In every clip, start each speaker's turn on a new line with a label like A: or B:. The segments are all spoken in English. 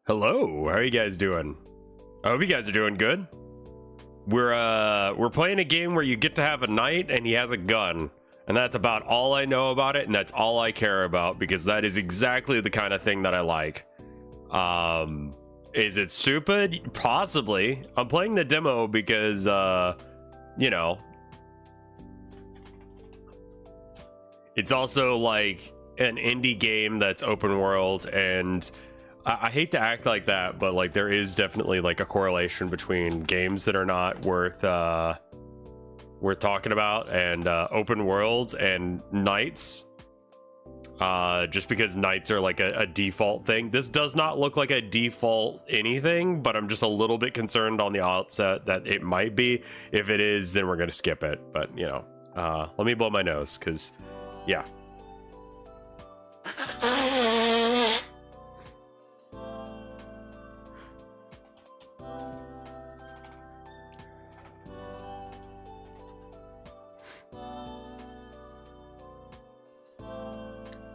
A: Hello, how are you guys doing? I hope you guys are doing good. We're playing a game where you get to have a knight and he has a gun. And that's about all I know about it, and that's all I care about, because that is exactly the kind of thing that I like. Is it stupid? Possibly. I'm playing the demo because, you know, it's also like an indie game that's open world, and I hate to act like that, but like there is definitely like a correlation between games that are not worth talking about and open worlds and knights. Just because knights are like a default thing. This does not look like a default anything, but I'm just a little bit concerned on the outset that it might be. If it is, then we're gonna skip it. But you know, let me blow my nose, because yeah.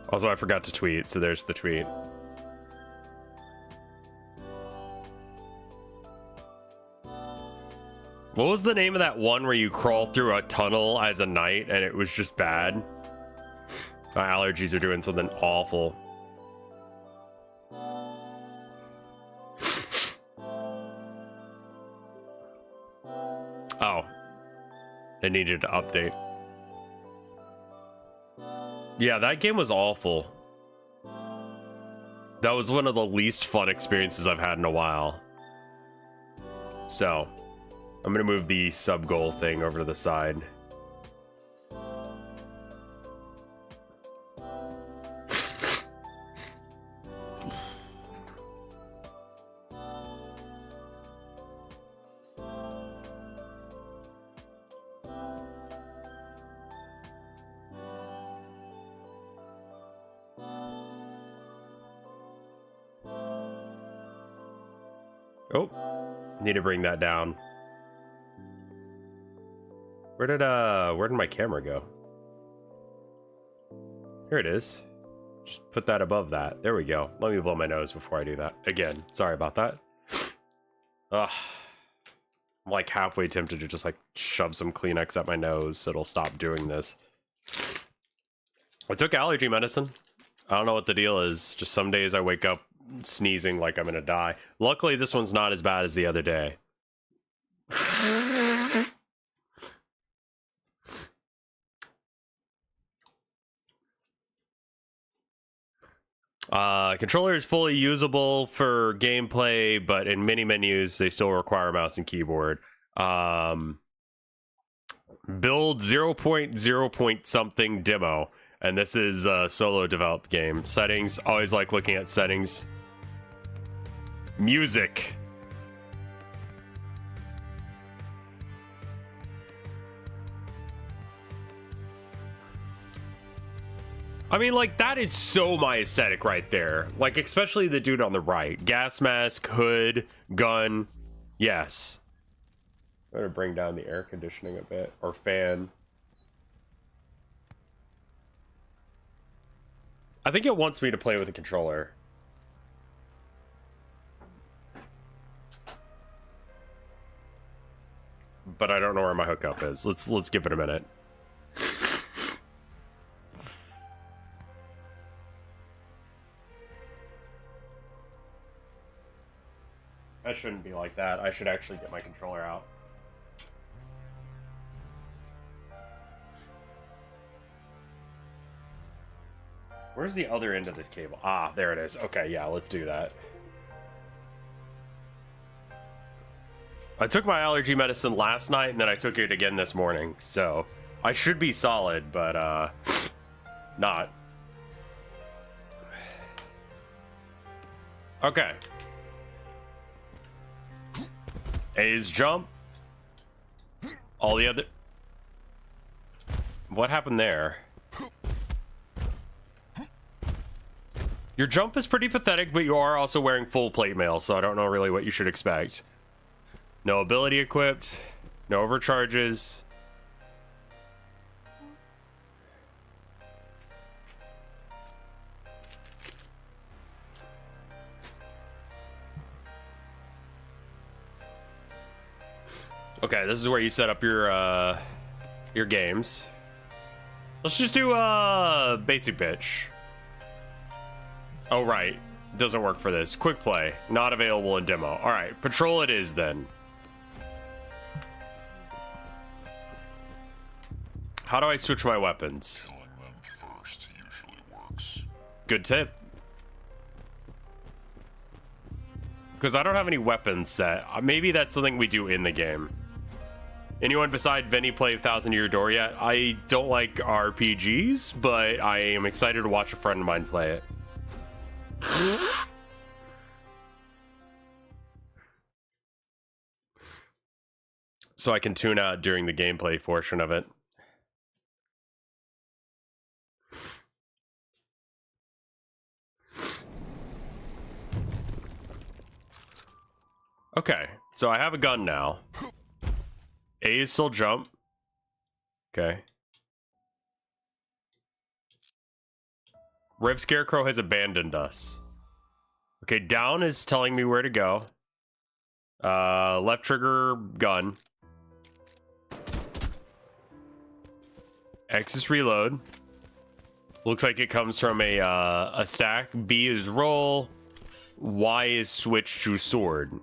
A: Also, I forgot to tweet, so there's the tweet. What was the name of that one where you crawl through a tunnel as a knight and it was just bad? My allergies are doing something awful. Oh. It needed to update. Yeah, that game was awful. That was one of the least fun experiences I've had in a while. So, I'm gonna move the sub-goal thing over to the side. Oh, need to bring that down. Where did my camera go? Here it is. Just put that above that. There we go. Let me blow my nose before I do that. Again, sorry about that. Ugh. I'm like halfway tempted to just like shove some Kleenex at my nose so it'll stop doing this. I took allergy medicine. I don't know what the deal is. Just some days I wake up sneezing like I'm gonna die. Luckily, this one's not as bad as the other day. Controller is fully usable for gameplay, but in many menus, they still require mouse and keyboard. Build 0.0 something demo. And this is a solo developed game. Settings, always like looking at settings. Music. I mean, like, that is so my aesthetic right there. Like, especially the dude on the right. Gas mask, hood, gun. Yes. I'm gonna bring down the air conditioning a bit. Or fan. I think it wants me to play with a controller. But I don't know where my hookup is. Let's give it a minute. I shouldn't be like that. I should actually get my controller out. Where's the other end of this cable? Ah, there it is. Okay, yeah, let's do that. I took my allergy medicine last night, and then I took it again this morning. So, I should be solid, but, not. Okay. A's jump. All the other... What happened there? Your jump is pretty pathetic, but you are also wearing full plate mail, so I don't know really what you should expect. No ability equipped. No overcharges. Okay, this is where you set up your games. Let's just do basic bitch. Oh right, doesn't work for this. Quick play, not available in demo. All right, patrol it is then. How do I switch my weapons?
B: Killing them first usually works.
A: Good tip. Because I don't have any weapons set. Maybe that's something we do in the game. Anyone beside Vinny play 1,000 Year Door yet? I don't like RPGs, but I am excited to watch a friend of mine play it. So I can tune out during the gameplay portion of it. Okay, so I have a gun now. A is still jump. Okay. RevScarecrow has abandoned us. Okay, down is telling me where to go. Left trigger, gun. X is reload. Looks like it comes from a stack. B is roll. Y is switch to sword.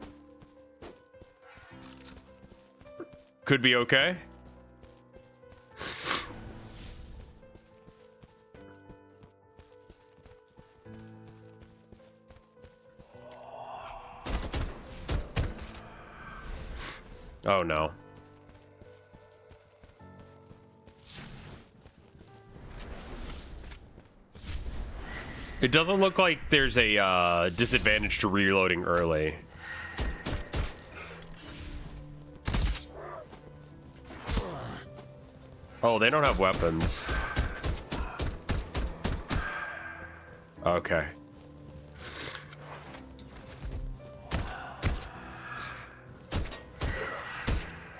A: Could be okay. Oh no. It doesn't look like there's a disadvantage to reloading early. Oh, they don't have weapons. Okay.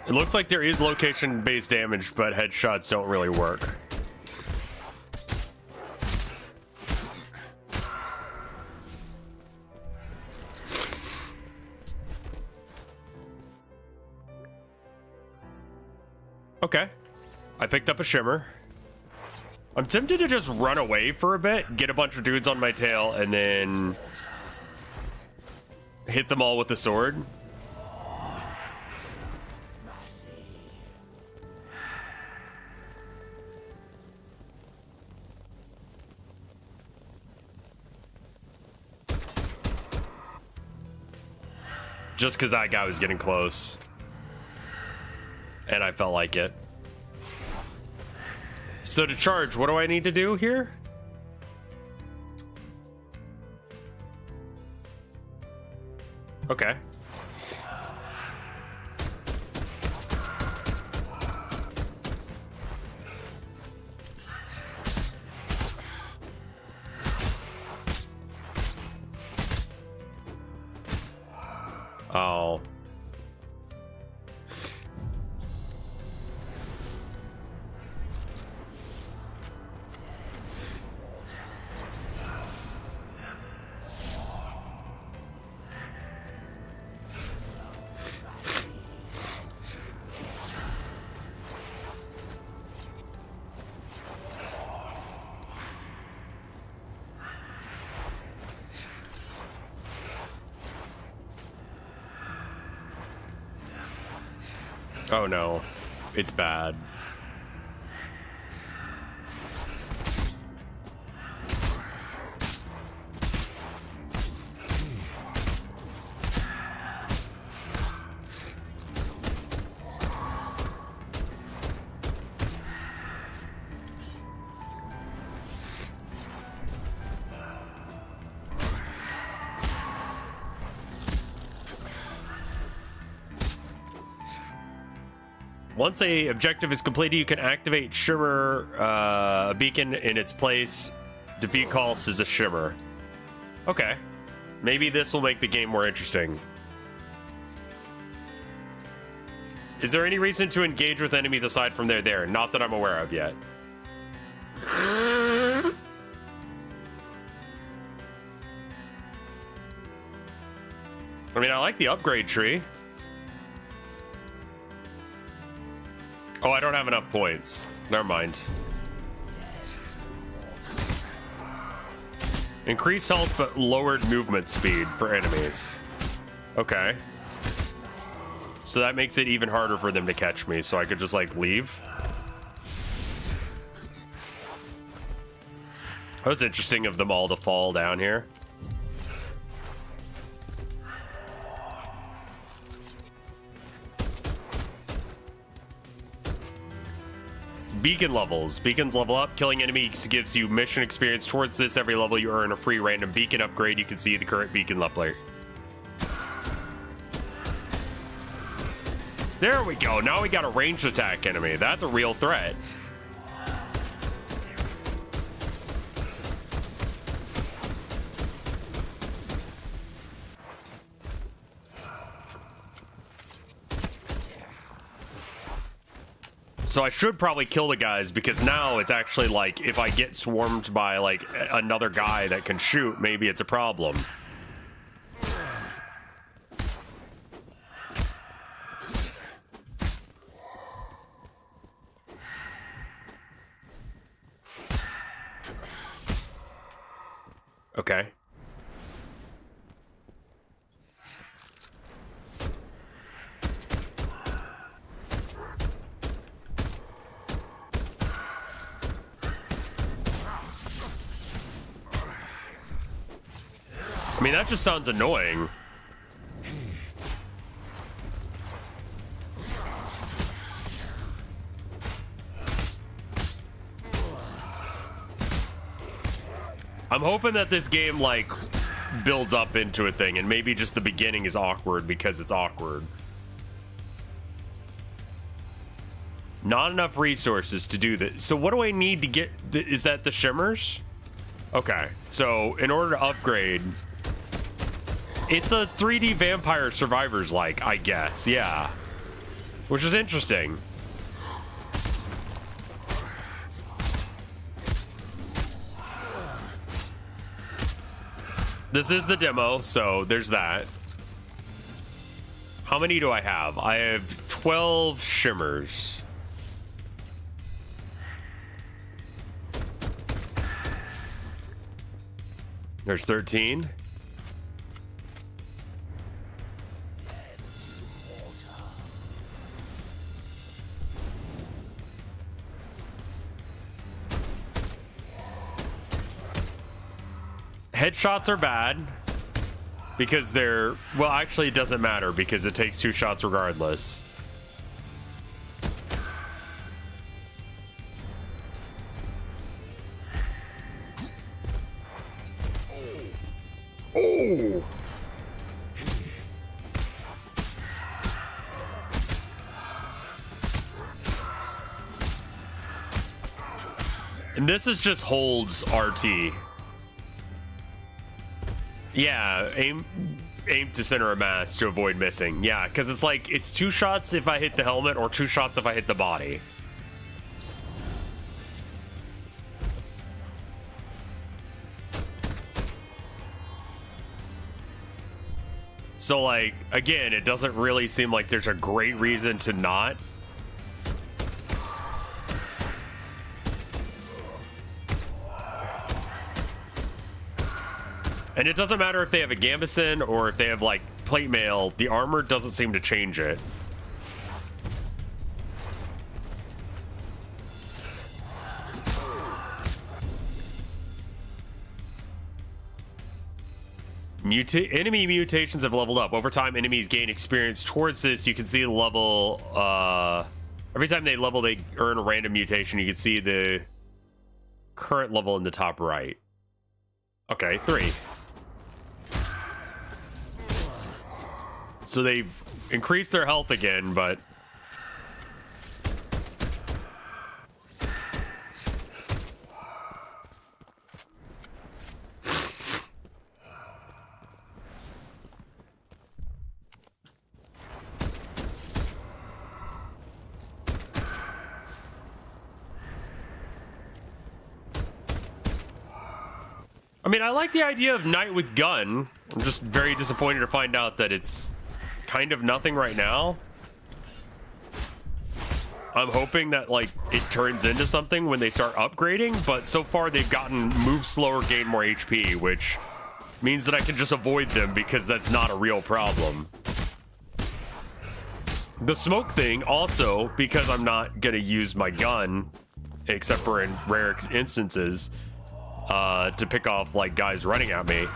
A: It looks like there is location-based damage, but headshots don't really work. Okay. I picked up a shimmer. I'm tempted to just run away for a bit, get a bunch of dudes on my tail, and then hit them all with the sword. Just because that guy was getting close. And I felt like it. So to charge, what do I need to do here? Okay. Oh. Oh no, it's bad. Once a objective is completed, you can activate shimmer beacon in its place. Defeat cost is a shimmer. Okay, maybe this will make the game more interesting. Is there any reason to engage with enemies aside from they're there? Not that I'm aware of yet. I mean, I like the upgrade tree. Oh, I don't have enough points. Never mind. Increased health but lowered movement speed for enemies. Okay. So that makes it even harder for them to catch me, so I could just like leave. That was interesting of them all to fall down here. Beacon levels. Beacons level up. Killing enemies gives you mission experience. Towards this, every level you earn a free random beacon upgrade. You can see the current beacon leveler. There we go. Now we got a ranged attack enemy. That's a real threat. So I should probably kill the guys, because now it's actually like, if I get swarmed by like another guy that can shoot, maybe it's a problem. Okay. I mean, that just sounds annoying. I'm hoping that this game, like, builds up into a thing, and maybe just the beginning is awkward because it's awkward. Not enough resources to do this. So what do I need to get? Is that the shimmers? Okay, so in order to upgrade... It's a 3D Vampire Survivors like, I guess, yeah. Which is interesting. This is the demo, so there's that. How many do I have? I have 12 shimmers. There's 13. Headshots are bad because they're, well, actually it doesn't matter because it takes 2 shots regardless. Oh. And this is just holds RT. Yeah, aim to center a mass to avoid missing. Yeah, because it's like, it's 2 shots if I hit the helmet or 2 shots if I hit the body. So like, again, it doesn't really seem like there's a great reason to not. And it doesn't matter if they have a gambeson or if they have like plate mail, the armor doesn't seem to change it. Enemy mutations have leveled up. Over time, enemies gain experience. Towards this, you can see the level, every time they level, they earn a random mutation. You can see the current level in the top right. Okay, 3. So they've increased their health again, but... I mean, I like the idea of Knight with Gun. I'm just very disappointed to find out that it's kind of nothing right now. I'm hoping that like it turns into something when they start upgrading, but so far they've gotten move slower, gain more HP, which means that I can just avoid them because that's not a real problem. The smoke thing also, because I'm not gonna use my gun except for in rare instances to pick off like guys running at me,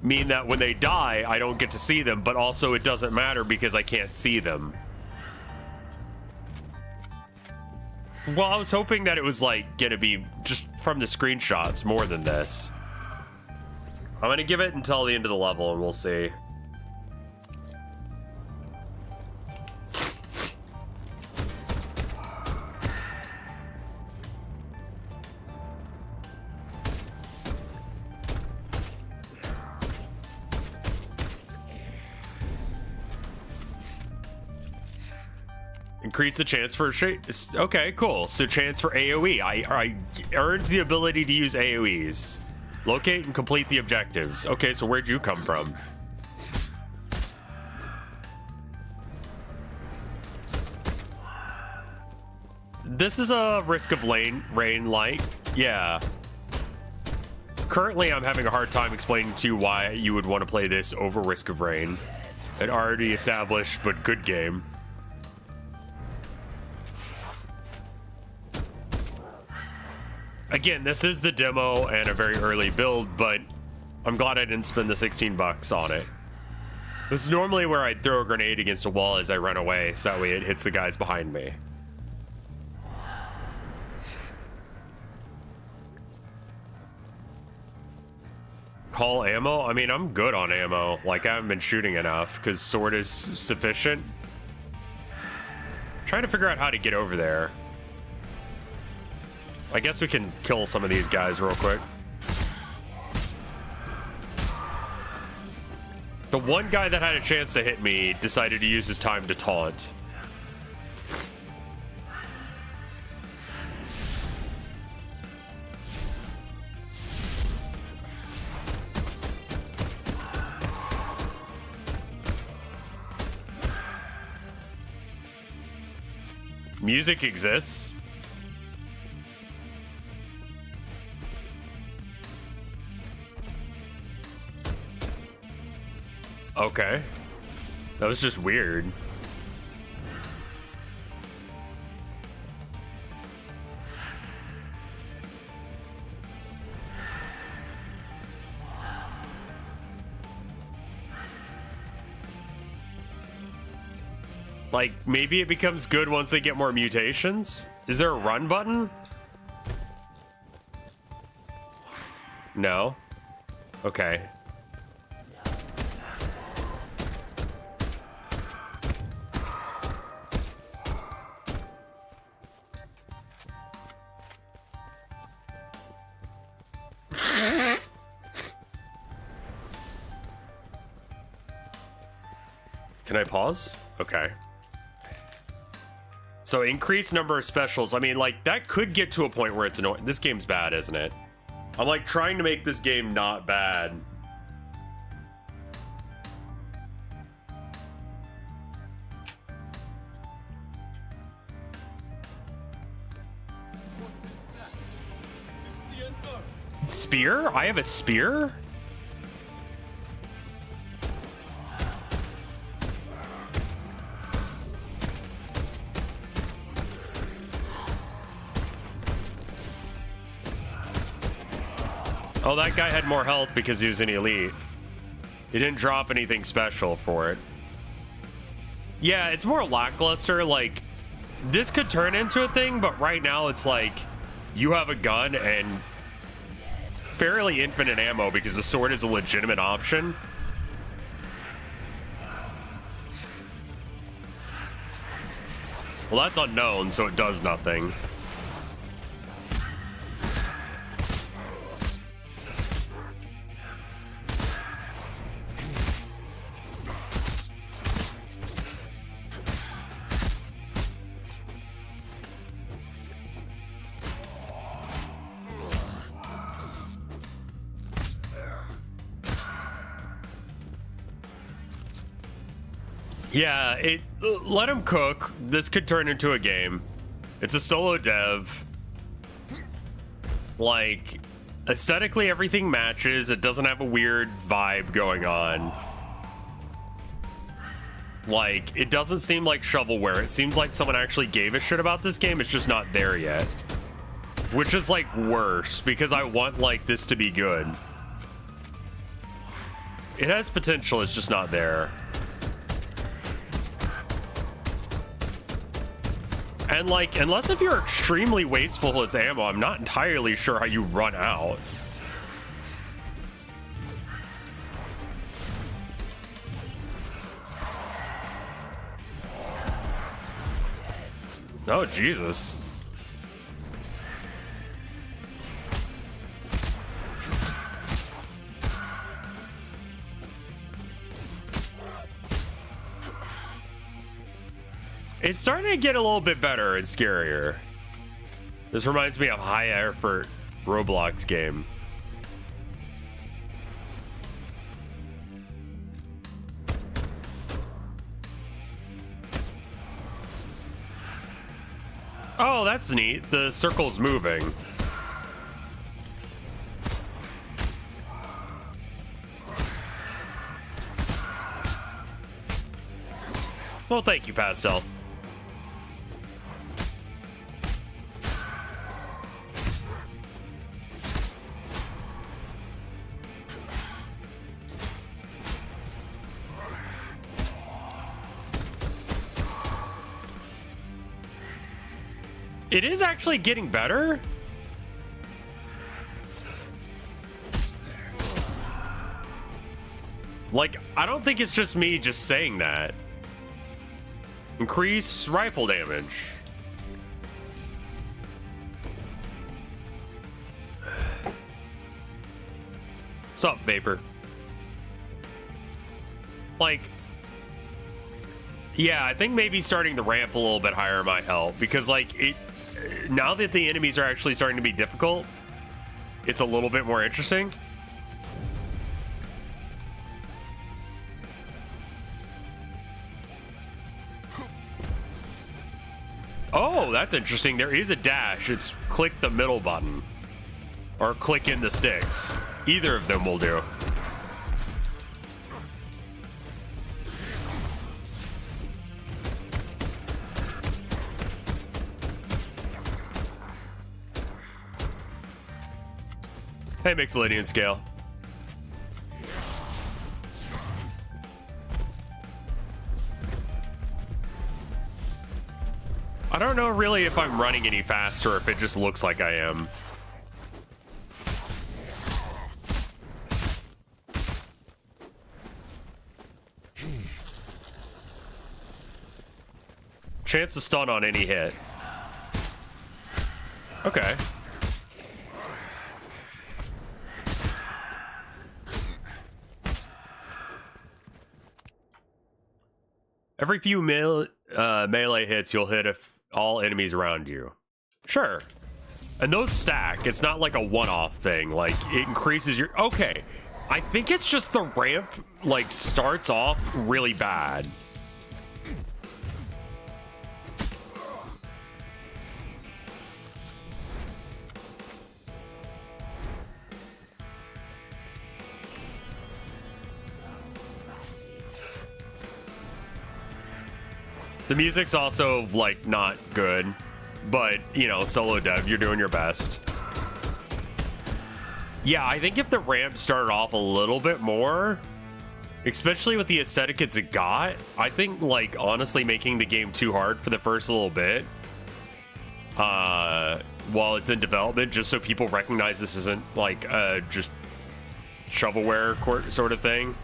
A: mean that when they die I don't get to see them, but also it doesn't matter because I can't see them. Well, I was hoping that it was like gonna be just from the screenshots more than this. I'm gonna give it until the end of the level and we'll see. Increase the chance for okay, cool. So chance for AoE. I earned the ability to use AoEs. Locate and complete the objectives. Okay, so where'd you come from? This is a Risk of Rain light. Yeah. Currently, I'm having a hard time explaining to you why you would want to play this over Risk of Rain. An already established but good game. Again, this is the demo and a very early build, but I'm glad I didn't spend the 16 bucks on it. This is normally where I'd throw a grenade against a wall as I run away, so that way it hits the guys behind me. Call ammo? I mean, I'm good on ammo. Like, I haven't been shooting enough, because sword is sufficient. I'm trying to figure out how to get over there. I guess we can kill some of these guys real quick. The one guy that had a chance to hit me decided to use his time to taunt. Music exists. Okay. That was just weird. Like, maybe it becomes good once they get more mutations? Is there a run button? No? Okay. Can I pause? Okay. So increased number of specials. I mean, like, that could get to a point where it's annoying. This game's bad, isn't it? I'm like trying to make this game not bad. Spear? I have a spear? Oh, that guy had more health because he was an elite. He didn't drop anything special for it. Yeah, it's more lackluster. Like, this could turn into a thing, but right now it's like you have a gun and fairly infinite ammo because the sword is a legitimate option. Well, that's unknown, so it does nothing. Yeah, let him cook. This could turn into a game. It's a solo dev. Like, aesthetically, everything matches. It doesn't have a weird vibe going on. Like, it doesn't seem like shovelware. It seems like someone actually gave a shit about this game. It's just not there yet. Which is, like, worse, because I want, like, this to be good. It has potential, it's just not there. And, like, unless if you're extremely wasteful with ammo, I'm not entirely sure how you run out. Oh, Jesus. It's starting to get a little bit better and scarier. This reminds me of high effort Roblox game. Oh, that's neat. The circle's moving. Well, thank you, Pastel. It is actually getting better. Like, I don't think it's just me just saying that. Increase rifle damage. What's up, Vapor? Like, yeah, I think maybe starting the ramp a little bit higher might help, because like now that the enemies are actually starting to be difficult, it's a little bit more interesting. Oh, that's interesting. There is a dash. It's click the middle button or click in the sticks. Either of them will do. Hey, Mixolydian Scale. I don't know really if I'm running any faster or if it just looks like I am. Chance to stun on any hit. Okay. Every few melee hits, you'll hit all enemies around you. Sure. And those stack. It's not like a one-off thing. Like, it increases your... Okay. I think it's just the ramp, like, starts off really bad. The music's also, like, not good, but, you know, solo dev, you're doing your best. Yeah, I think if the ramp started off a little bit more, especially with the aesthetic it's got, I think, like, honestly making the game too hard for the first little bit, while it's in development, just so people recognize this isn't, like, just shovelware sort of thing.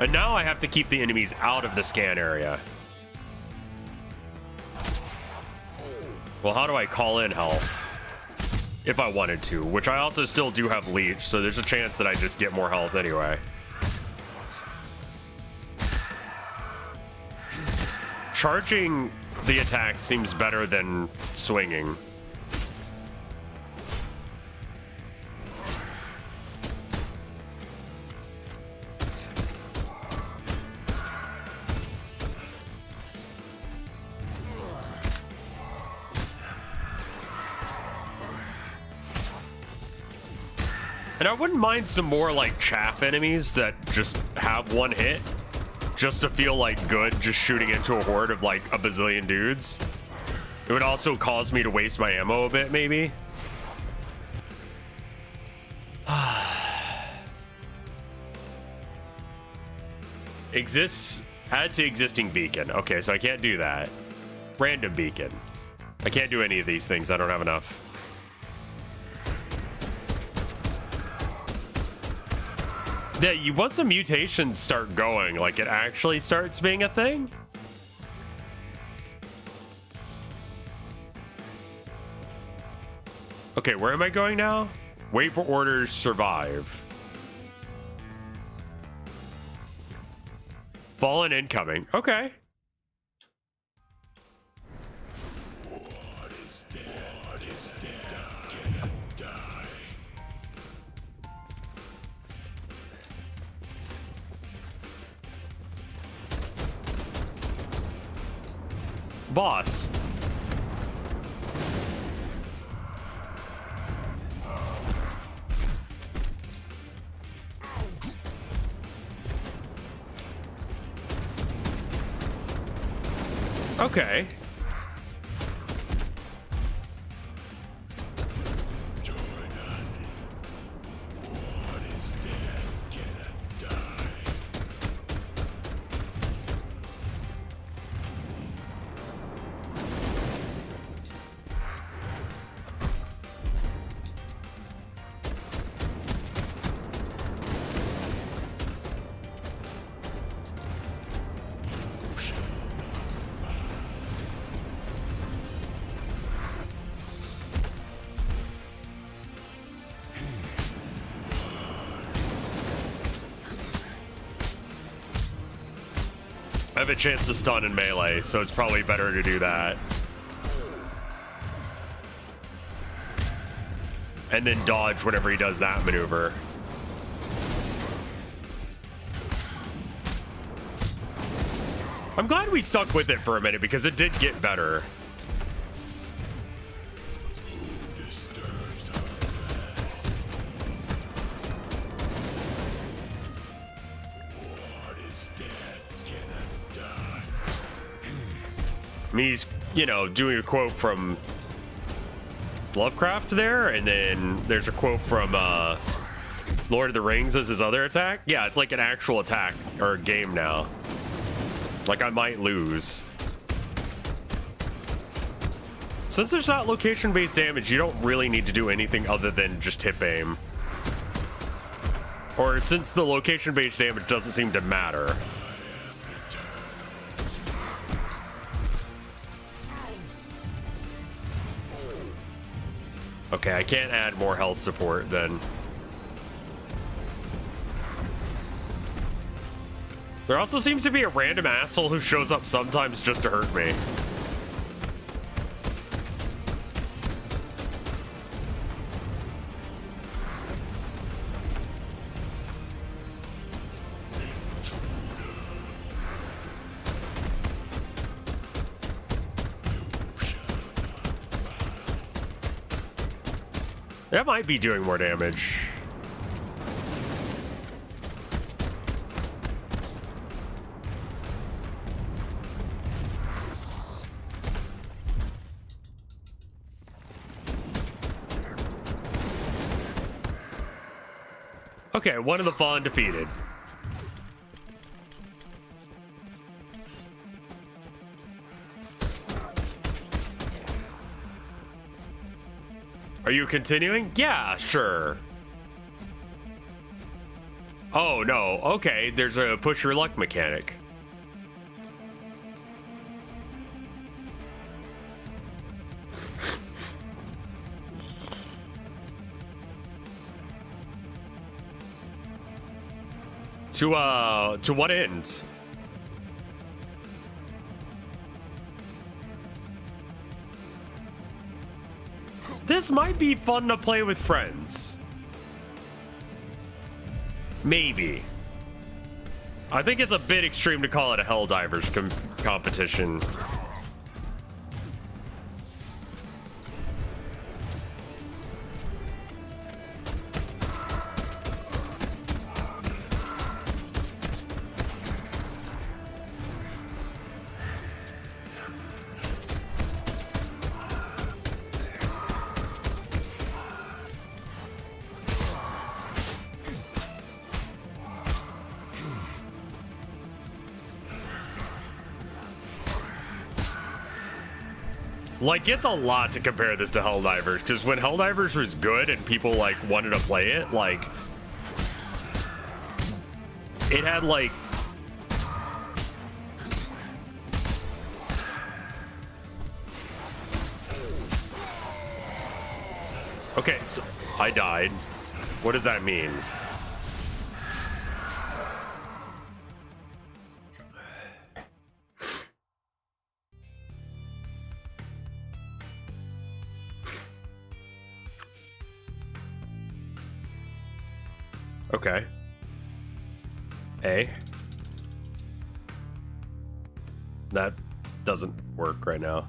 A: And now I have to keep the enemies out of the scan area. Well, how do I call in health? If I wanted to, which I also still do have leech, so there's a chance that I just get more health anyway. Charging the attack seems better than swinging. And I wouldn't mind some more like chaff enemies that just have one hit, just to feel like good just shooting into a horde of like a bazillion dudes. It would also cause me to waste my ammo a bit, maybe. Exists, add to existing beacon. Okay, so I can't do that. Random beacon. I can't do any of these things. I don't have enough. Yeah, once the mutations start going, like it actually starts being a thing. Okay, where am I going now? Wait for orders, survive. Fallen incoming. Okay. Boss. Okay. I have a chance to stun in melee, so it's probably better to do that. And then dodge whenever he does that maneuver. I'm glad we stuck with it for a minute because it did get better. I mean, he's, you know, doing a quote from Lovecraft there, and then there's a quote from Lord of the Rings as his other attack. Yeah, it's like an actual attack or a game now. Like I might lose. Since there's not location-based damage, you don't really need to do anything other than just hip aim. Or since the location-based damage doesn't seem to matter. Okay, I can't add more health support then. There also seems to be a random asshole who shows up sometimes just to hurt me. That might be doing more damage. Okay, one of the fallen defeated. Are you continuing? Yeah, sure. Oh, no. Okay, there's a push your luck mechanic. To what end? This might be fun to play with friends. Maybe. I think it's a bit extreme to call it a Helldivers competition. Like, it's a lot to compare this to Helldivers, because when Helldivers was good and people, like, wanted to play it, like, it had, like, okay, so I died. What does that mean? Okay. A. That doesn't work right now.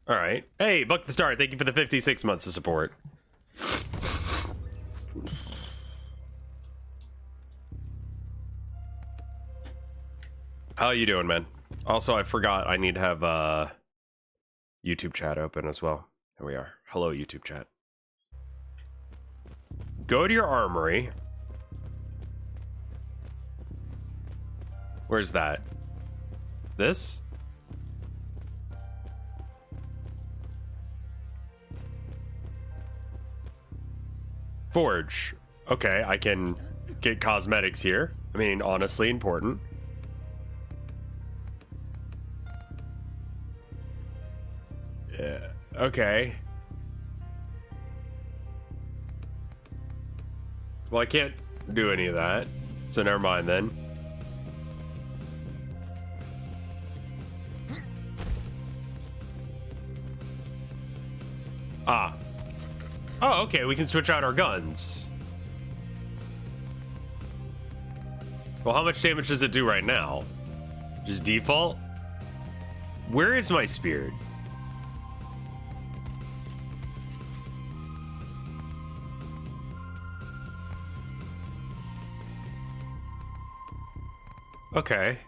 A: All right. Hey, Buck the Star, thank you for the 56 months of support. How you doing, man? Also, I forgot I need to have YouTube chat open as well. Here we are. Hello, YouTube chat. Go to your armory. Where's that? This? Forge. Okay, I can get cosmetics here. I mean, honestly, important. Yeah, okay. Well, I can't do any of that, so never mind then. Ah. Oh, okay, we can switch out our guns. Well, how much damage does it do right now? Just default? Where is my spear? Okay.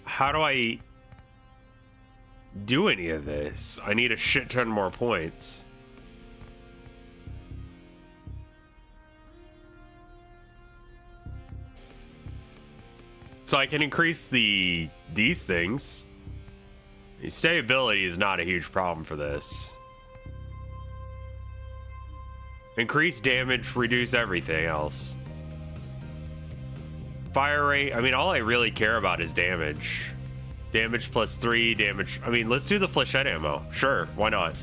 A: How do I do any of this? I need a shit ton more points. So I can increase these things. Stability is not a huge problem for this. Increase damage, reduce everything else. Fire rate, I mean, all I really care about is damage. Damage plus 3, damage. I mean, let's do the flechette ammo. Sure, why not?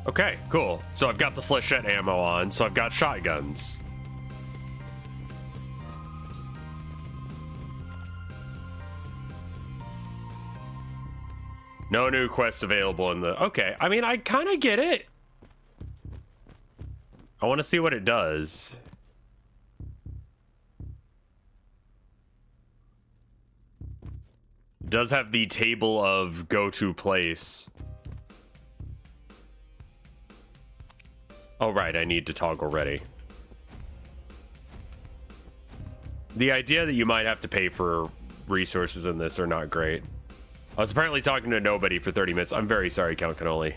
A: Okay, cool. So I've got the flechette ammo on, so I've got shotguns. No new quests available in the... Okay, I mean, I kind of get it. I want to see what it does. It does have the table of go-to place. Oh, right, I need to toggle ready. The idea that you might have to pay for resources in this are not great. I was apparently talking to nobody for 30 minutes. I'm very sorry, Count Cannoli.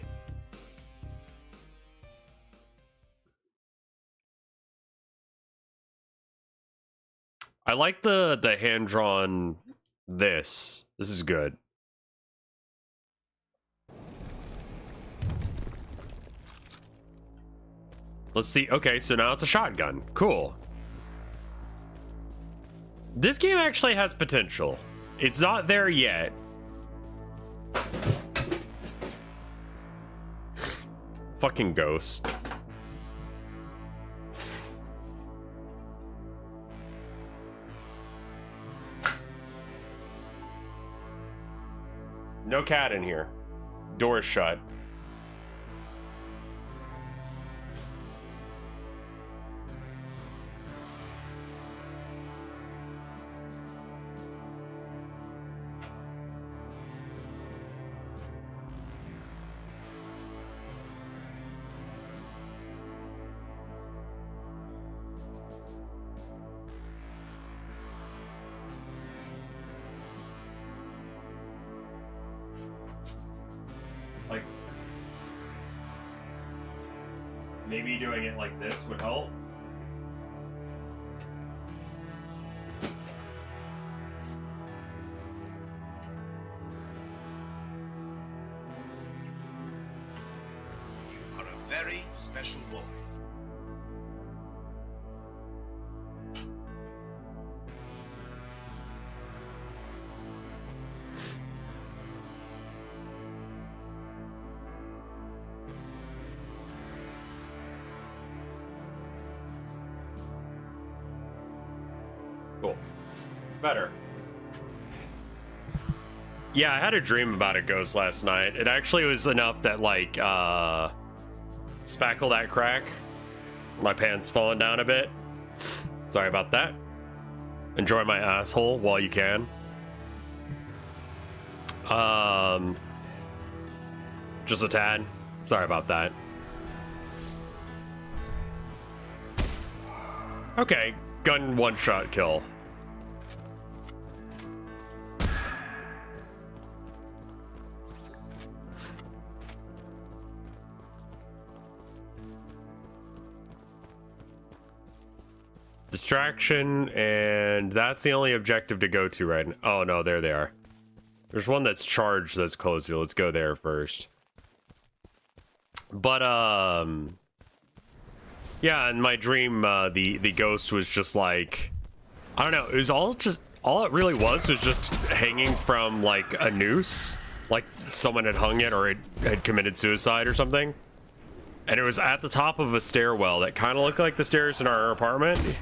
A: I like the hand-drawn this. This is good. Let's see. Okay, so now it's a shotgun. Cool. This game actually has potential. It's not there yet. Fucking ghost. No cat in here. Door's shut. Maybe doing it like this would help.
C: You are a very special boy.
A: Cool. Better. Yeah, I had a dream about a ghost last night. It actually was enough that, like, spackle that crack. My pants falling down a bit. Sorry about that. Enjoy my asshole while you can. Just a tad. Sorry about that. Okay, gun one-shot kill. Distraction, and that's the only objective to go to right now. Oh no, there they are. There's one that's charged that's close to you. Let's go there first. But yeah, in my dream, the ghost was just like, I don't know, it was all it really was just hanging from like a noose, like someone had hung it or it had committed suicide or something. And it was at the top of a stairwell that kind of looked like the stairs in our apartment.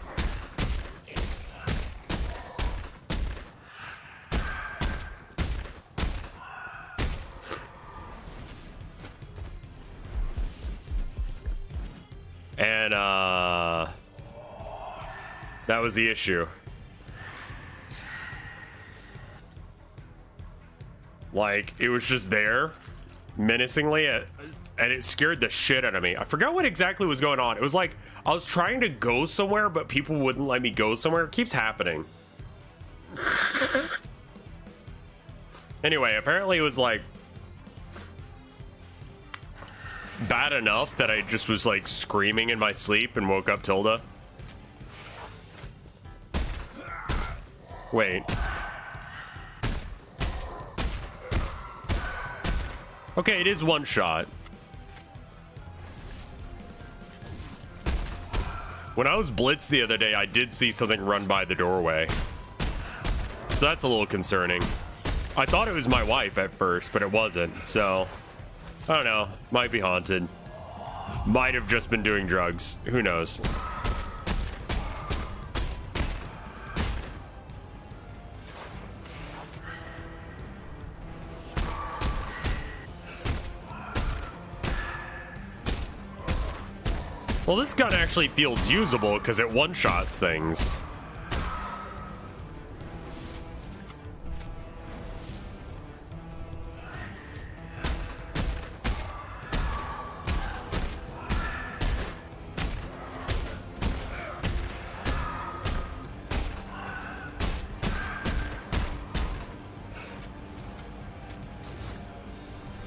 A: And that was the issue. Like, it was just there menacingly, and it scared the shit out of me. I forgot what exactly was going on. It was like I was trying to go somewhere, but people wouldn't let me go somewhere. It keeps happening. Anyway, apparently it was like bad enough that I just was like screaming in my sleep and woke up Tilda. Wait. Okay, it is one shot. When I was blitzed the other day, I did see something run by the doorway. So that's a little concerning. I thought it was my wife at first, but it wasn't. So, I don't know. Might be haunted. Might have just been doing drugs. Who knows? Well, this gun actually feels usable because it one-shots things.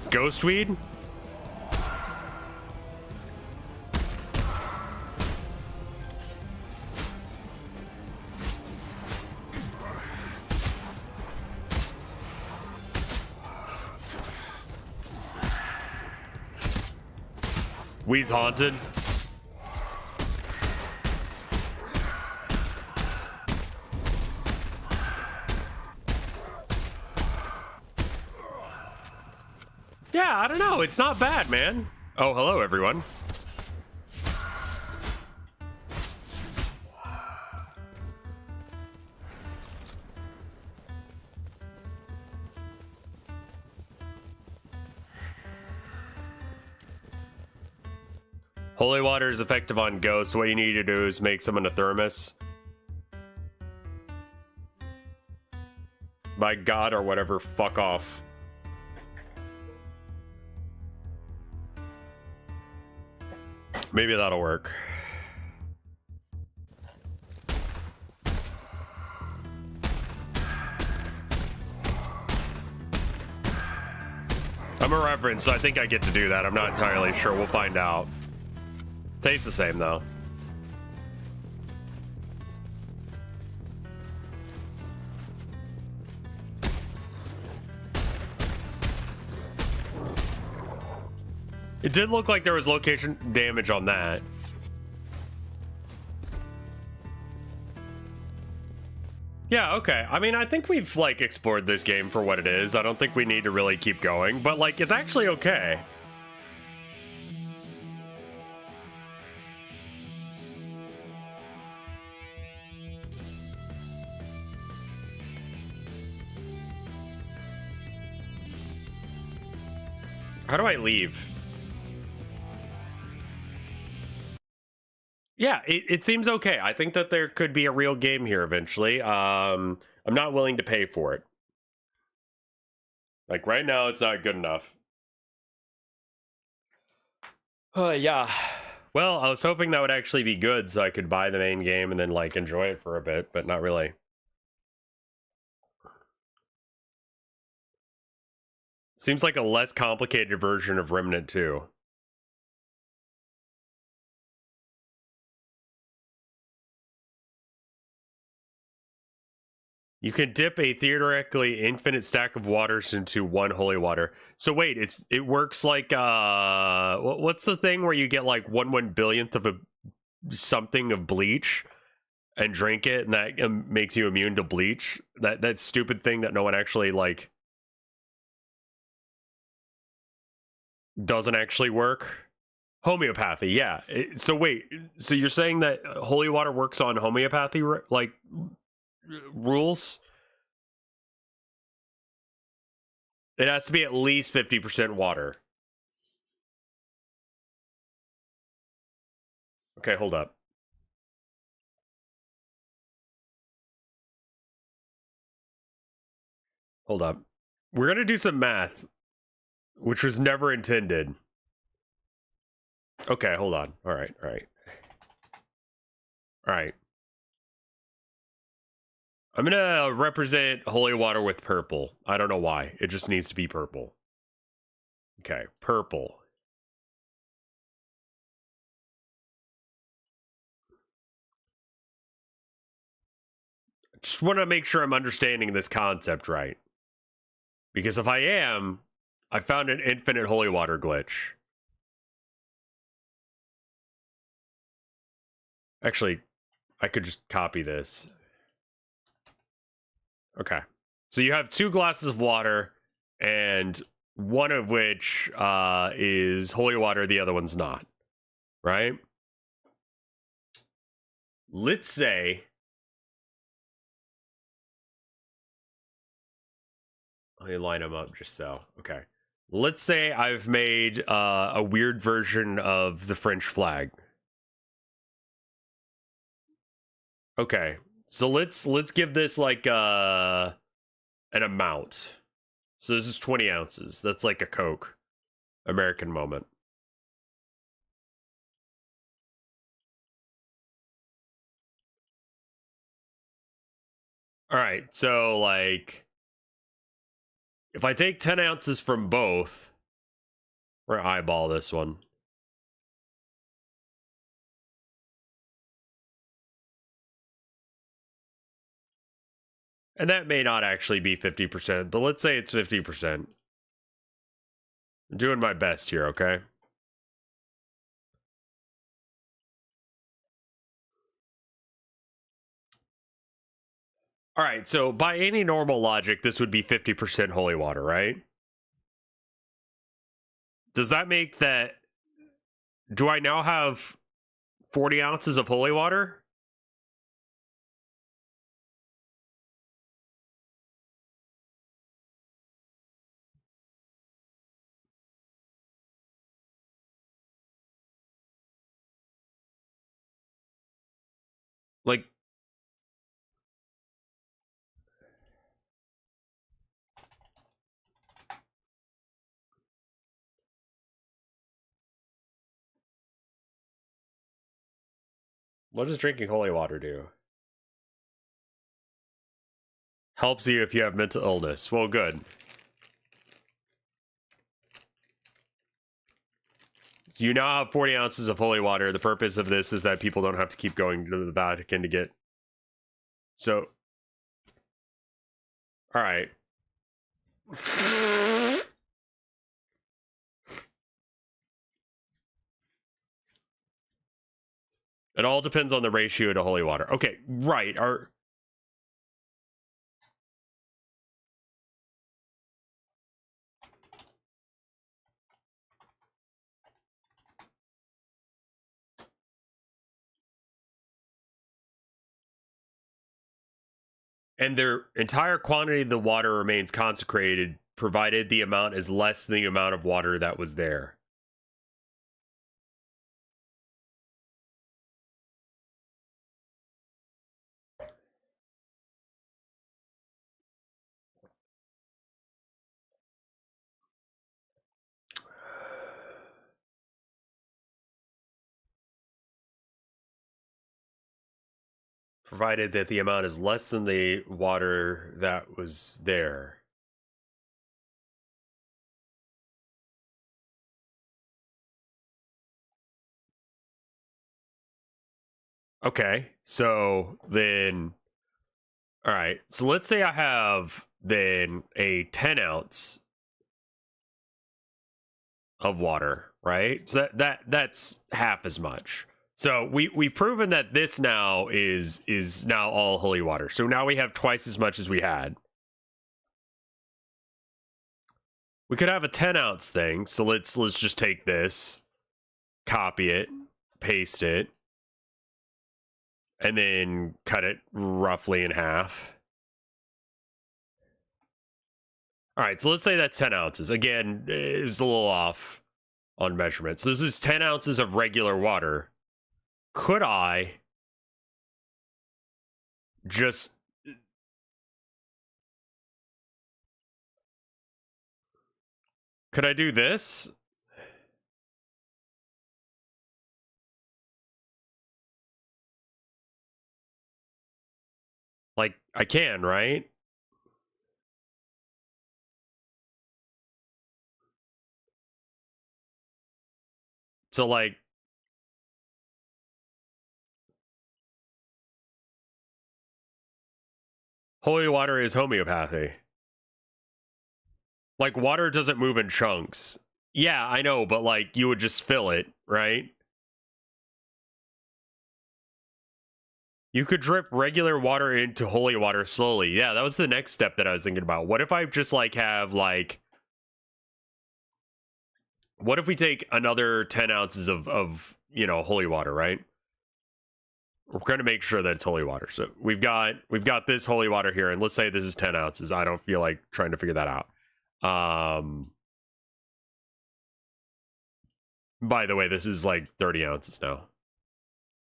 A: Ghost weed? Weed's haunted. Yeah, I don't know. It's not bad, man. Oh, hello, everyone. Holy water is effective on ghosts. What you need to do is make someone a thermos. By God or whatever, fuck off. Maybe that'll work. I'm a reverend, so I think I get to do that. I'm not entirely sure. We'll find out. Tastes the same though. It did look like there was location damage on that. Yeah, okay. I mean, I think we've, like, explored this game for what it is. I don't think we need to really keep going, but, like, it's actually okay. How do I leave? Yeah, it seems okay. I think that there could be a real game here eventually. I'm not willing to pay for it. Like, right now, it's not good enough. Yeah. Well, I was hoping that would actually be good so I could buy the main game and then, like, enjoy it for a bit, but not really. Seems like a less complicated version of Remnant 2. You can dip a theoretically infinite stack of waters into one holy water. So wait, it works like what's the thing where you get like 1/1 billionth of a something of bleach and drink it, and that makes you immune to bleach? That stupid thing that no one actually like doesn't actually work. Homeopathy, yeah. So wait, so you're saying that holy water works on homeopathy like rules? It has to be at least 50% water. Okay, hold up. Hold up. We're gonna do some math, which was never intended. Okay, hold on. All right. I'm gonna represent holy water with purple. I don't know why. It just needs to be purple. Okay, purple. Just want to make sure I'm understanding this concept right. Because if I am, I found an infinite holy water glitch. Actually, I could just copy this. Okay. So you have 2 glasses of water, and one of which is holy water, the other one's not. Right? Let's say... Let me line them up just so. Okay. Let's say I've made a weird version of the French flag. Okay. So let's give this like an amount. So this is 20 ounces. That's like a Coke. American moment. All right. So like if I take 10 ounces from both, we're gonna eyeball this one. And that may not actually be 50%, but let's say it's 50%. I'm doing my best here, okay? All right, so by any normal logic, this would be 50% holy water, right? Does that make that... Do I now have 40 ounces of holy water? Like... What does drinking holy water do? Helps you if you have mental illness. Well, good. You now have 40 ounces of holy water. The purpose of this is that people don't have to keep going to the Vatican to get. So, all right. It all depends on the ratio to holy water. Okay, right. And their entire quantity of the water remains consecrated, provided the amount is less than the amount of water that was there. Provided that the amount is less than the water that was there. Okay, so then, all right. So let's say I have then a 10 ounce of water, right? So that's half as much. So we've proven that this now is now all holy water. So now we have twice as much as we had. We could have a 10 ounce thing. So let's just take this, copy it, paste it, and then cut it roughly in half. All right, so let's say that's 10 ounces. Again, it's a little off on measurements. So this is 10 ounces of regular water. Could I just... Could I do this? Like, I can, right? So, like... Holy water is homeopathy. Like, water doesn't move in chunks. Yeah, I know, but, like, you would just fill it, right? You could drip regular water into holy water slowly. Yeah, that was the next step that I was thinking about. What if I just, like, have, like... What if we take another 10 ounces of you know, holy water, right? We're going to make sure that it's holy water. So we've got this holy water here, and let's say this is 10 ounces. I don't feel like trying to figure that out. By the way, this is like 30 ounces now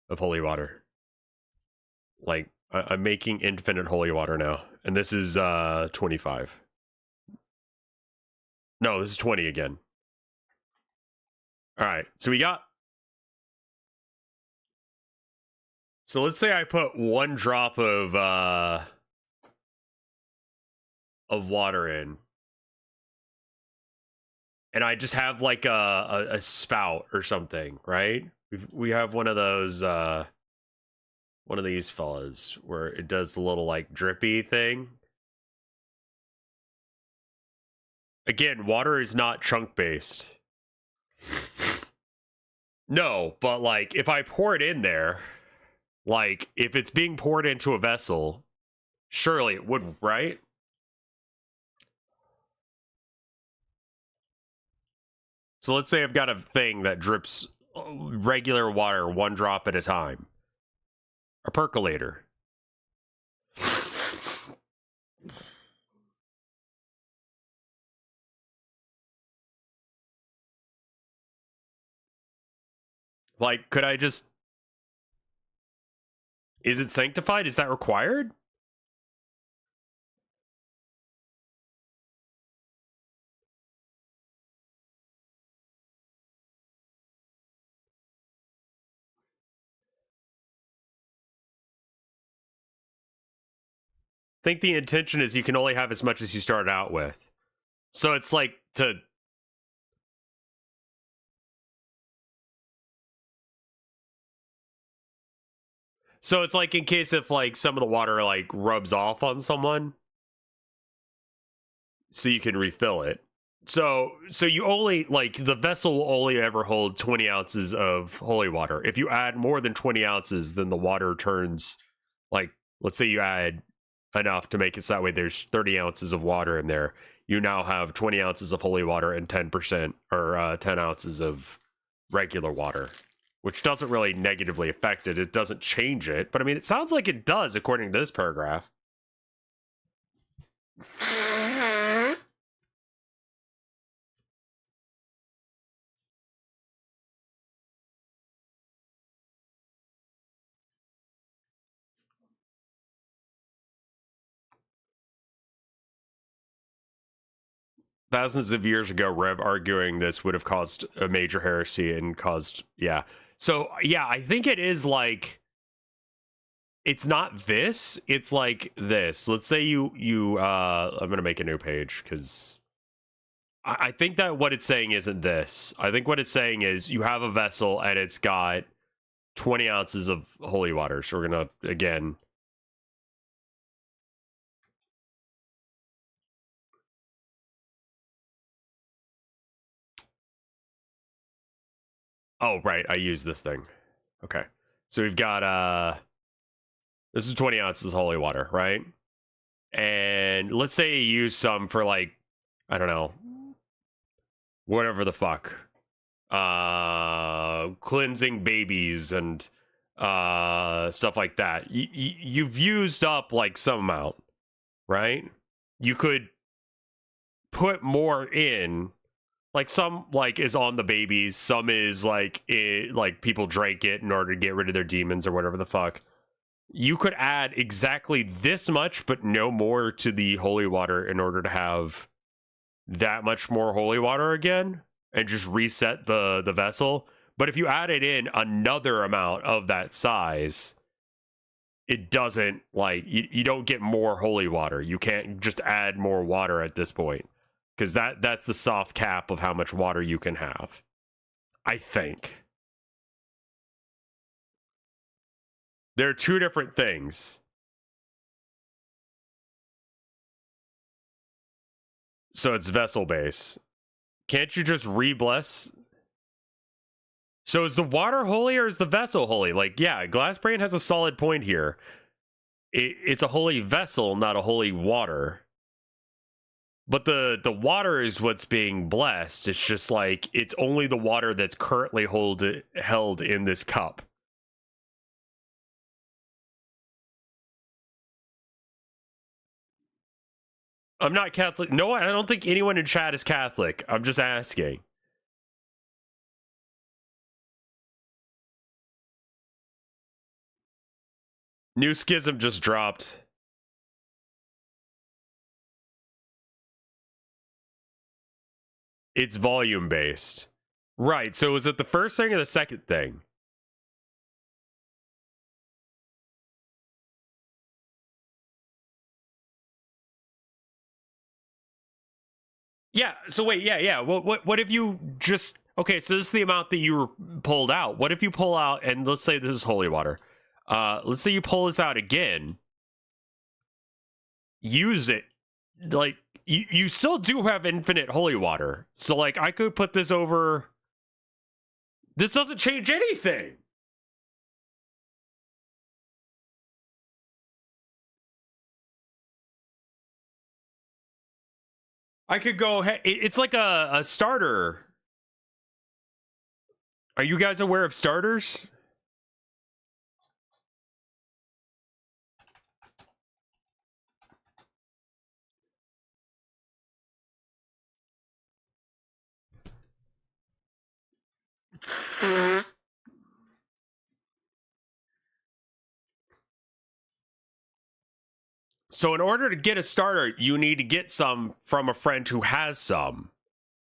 A: of holy water. Like, I'm making infinite holy water now. And this is 25. No, this is 20 again. All right, so we got... So let's say I put 1 drop of water in. And I just have like a spout or something, right? We have one of those, one of these fellas where it does the little like drippy thing. Again, water is not chunk based. No, but like if I pour it in there, like if it's being poured into a vessel, surely it wouldn't, right? So let's say I've got a thing that drips regular water 1 drop at a time. A percolator. Like, could I just... Is it sanctified? Is that required? I think the intention is you can only have as much as you started out with. So it's like to... So it's like in case if like some of the water like rubs off on someone, so you can refill it. So you only like the vessel will only ever hold 20 ounces of holy water. If you add more than 20 ounces, then the water turns like, let's say you add enough to make it so that way there's 30 ounces of water in there. You now have 20 ounces of holy water and 10% or 10 ounces of regular water, which doesn't really negatively affect it. It doesn't change it, but I mean, it sounds like it does according to this paragraph. Thousands of years ago, Rev arguing this would have caused a major heresy and caused, yeah. So, yeah, I think it is like, it's not this, it's like this. Let's say I'm going to make a new page because I think that what it's saying isn't this. I think what it's saying is you have a vessel and it's got 20 ounces of holy water. So we're going to, again, oh, right. I use this thing. Okay. So we've got, this is 20 ounces of holy water, right? And let's say you use some for like, I don't know, whatever the fuck. Cleansing babies and stuff like that. You've used up like some amount, right? You could put more in. Like some like is on the babies, some is like like people drank it in order to get rid of their demons or whatever the fuck. You could add exactly this much, but no more to the holy water in order to have that much more holy water again and just reset the vessel. But if you added in another amount of that size, it doesn't like you don't get more holy water. You can't just add more water at this point. Because that's the soft cap of how much water you can have. I think. There are two different things. So it's vessel base. Can't you just re-bless? So is the water holy or is the vessel holy? Like, yeah, Glassbrain has a solid point here. It's a holy vessel, not a holy water. But the water is what's being blessed. It's just like, it's only the water that's currently held in this cup. I'm not Catholic. No, I don't think anyone in chat is Catholic. I'm just asking. New schism just dropped. It's volume based. Right, so is it the first thing or the second thing? Yeah, so wait, yeah. What if you just... Okay, so this is the amount that you pulled out. What if you pull out, and let's say this is holy water. Let's say you pull this out again. Use it. Like, you still do have infinite holy water. So, like, I could put this over... This doesn't change anything! I could go ahead... It's like a starter. Are you guys aware of starters? So in order to get a starter, you need to get some from a friend who has some.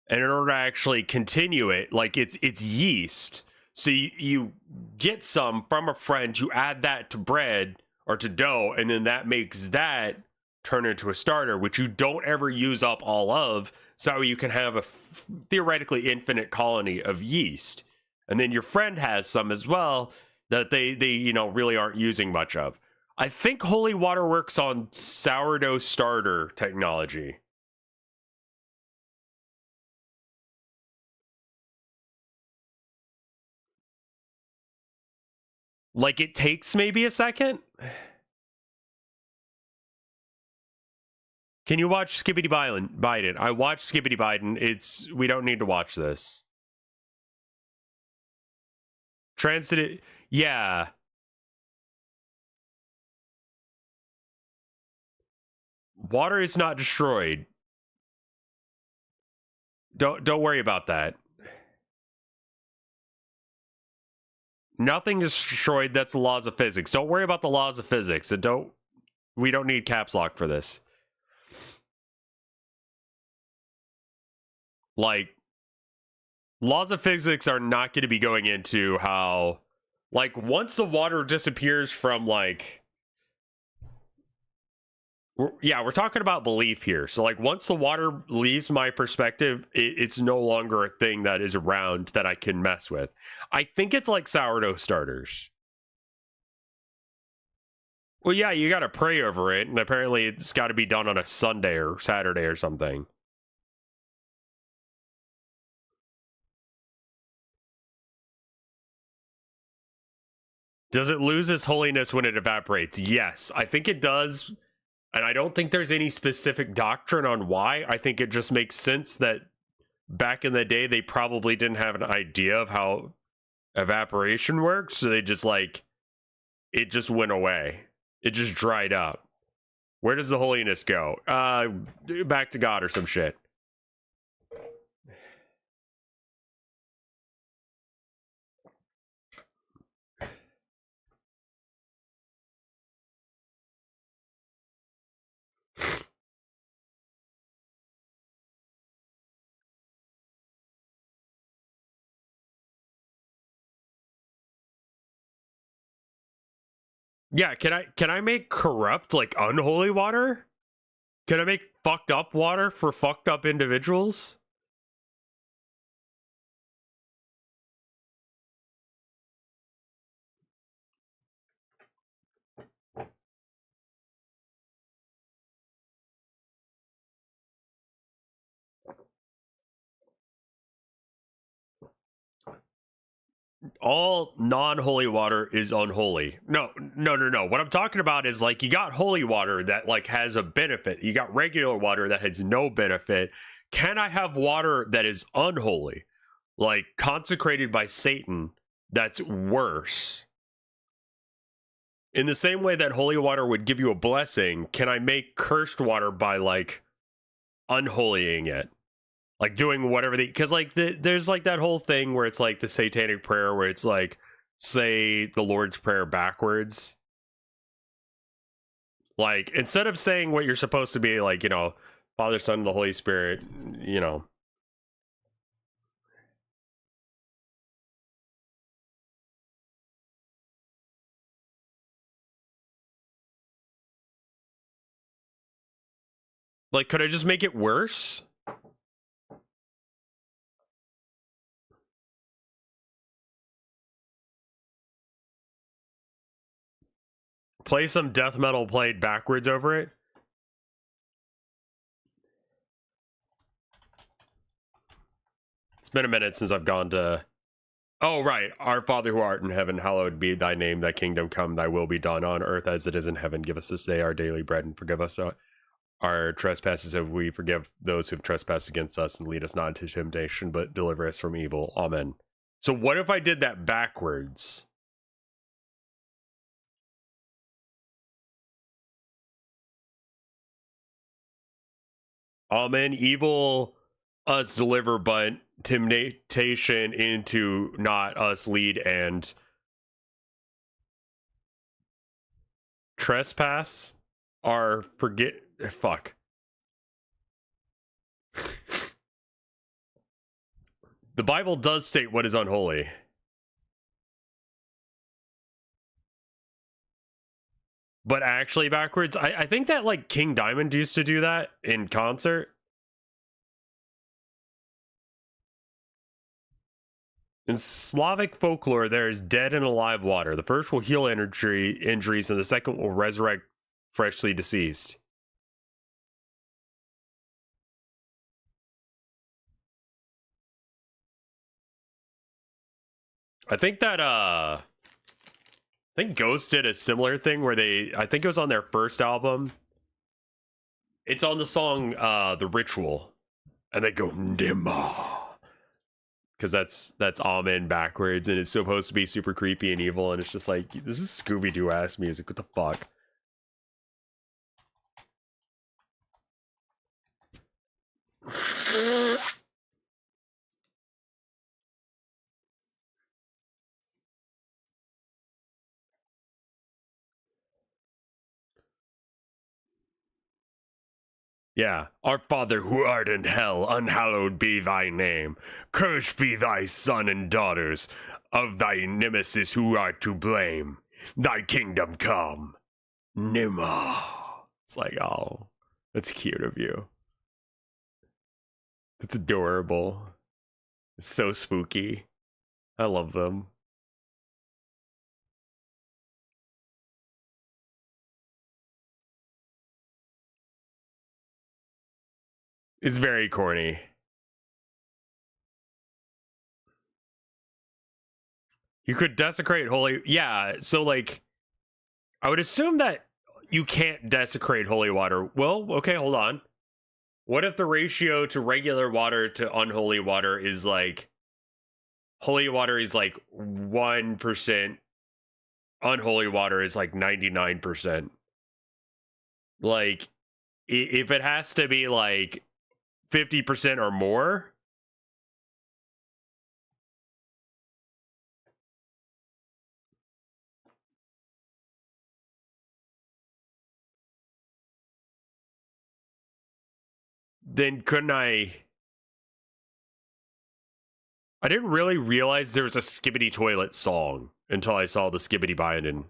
A: And in order to actually continue it, like it's yeast. So you get some from a friend, you add that to bread or to dough, and then that makes that turn into a starter, which you don't ever use up all of, so you can have a theoretically infinite colony of yeast. And then your friend has some as well, that they really aren't using much of. I think holy water works on sourdough starter technology. Like, it takes maybe a second. Can you watch Skibbity Biden? I watched Skibbity Biden. We don't need to watch this. Transit, yeah. Water is not destroyed. Don't worry about that. Nothing is destroyed. That's the laws of physics. Don't worry about the laws of physics. We don't need caps lock for this. Like, laws of physics are not going to be going into how, like, once the water disappears from, like, we're talking about belief here. So, like, once the water leaves my perspective, it's no longer a thing that is around that I can mess with. I think it's like sourdough starters. Well, yeah, you got to pray over it, and apparently it's got to be done on a Sunday or Saturday or something. Does it lose its holiness when it evaporates? Yes, I think it does. And I don't think there's any specific doctrine on why. I think it just makes sense that back in the day, they probably didn't have an idea of how evaporation works. So they just, like, it just went away. It just dried up. Where does the holiness go? Back to God or some shit. Yeah, can I make corrupt, like, unholy water? Can I make fucked up water for fucked up individuals? All non-holy water is unholy. No. What I'm talking about is, like, you got holy water that, like, has a benefit. You got regular water that has no benefit. Can I have water that is unholy, like consecrated by Satan, that's worse? In the same way that holy water would give you a blessing, can I make cursed water by, like, unholying it? Like, doing whatever because, like, there's, like, that whole thing where it's, like, the satanic prayer where it's, like, say the Lord's Prayer backwards. Like, instead of saying what you're supposed to be, like, Father, Son, and the Holy Spirit, Like, could I just make it worse? Play some death metal played backwards over it? It's been a minute since I've gone to... Oh, right. Our Father who art in heaven, hallowed be thy name. Thy kingdom come, thy will be done on earth as it is in heaven. Give us this day our daily bread and forgive us our trespasses as we forgive those who've trespassed against us, and lead us not into temptation, but deliver us from evil. Amen. So what if I did that backwards? Amen. Evil us deliver, but temptation into not us lead, and trespass are forget. Fuck. The Bible does state what is unholy. But actually backwards, I think that, like, King Diamond used to do that in concert. In Slavic folklore, there is dead and alive water. The first will heal injuries, and the second will resurrect freshly deceased. I think that I think Ghost did a similar thing where I think it was on their first album. It's on the song The Ritual, and they go Ndima. Because that's Amen backwards, and it's supposed to be super creepy and evil, and it's just like, this is Scooby-Doo ass music. What the fuck? Yeah. Our Father who art in hell, unhallowed be thy name. Cursed be thy son and daughters of thy nemesis who art to blame. Thy kingdom come. Nima. It's like, oh, that's cute of you. That's adorable. It's so spooky. I love them. It's very corny. You could desecrate holy... Yeah, so, like, I would assume that you can't desecrate holy water. Well, okay, hold on. What if the ratio to regular water to unholy water is, like... Holy water is, like, 1%. Unholy water is, like, 99%. Like, if it has to be, like, 50% or more... then couldn't I didn't really realize there was a Skibbity Toilet song until I saw the Skibbity Biden.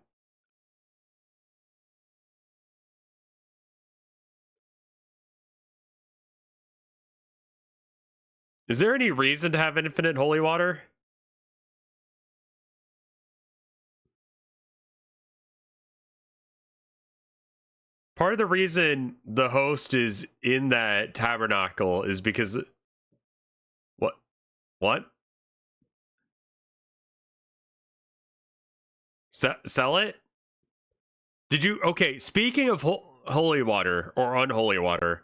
A: Is there any reason to have infinite holy water? Part of the reason the host is in that tabernacle is because... What? What? Sell it? Did you... Okay, speaking of holy water or unholy water,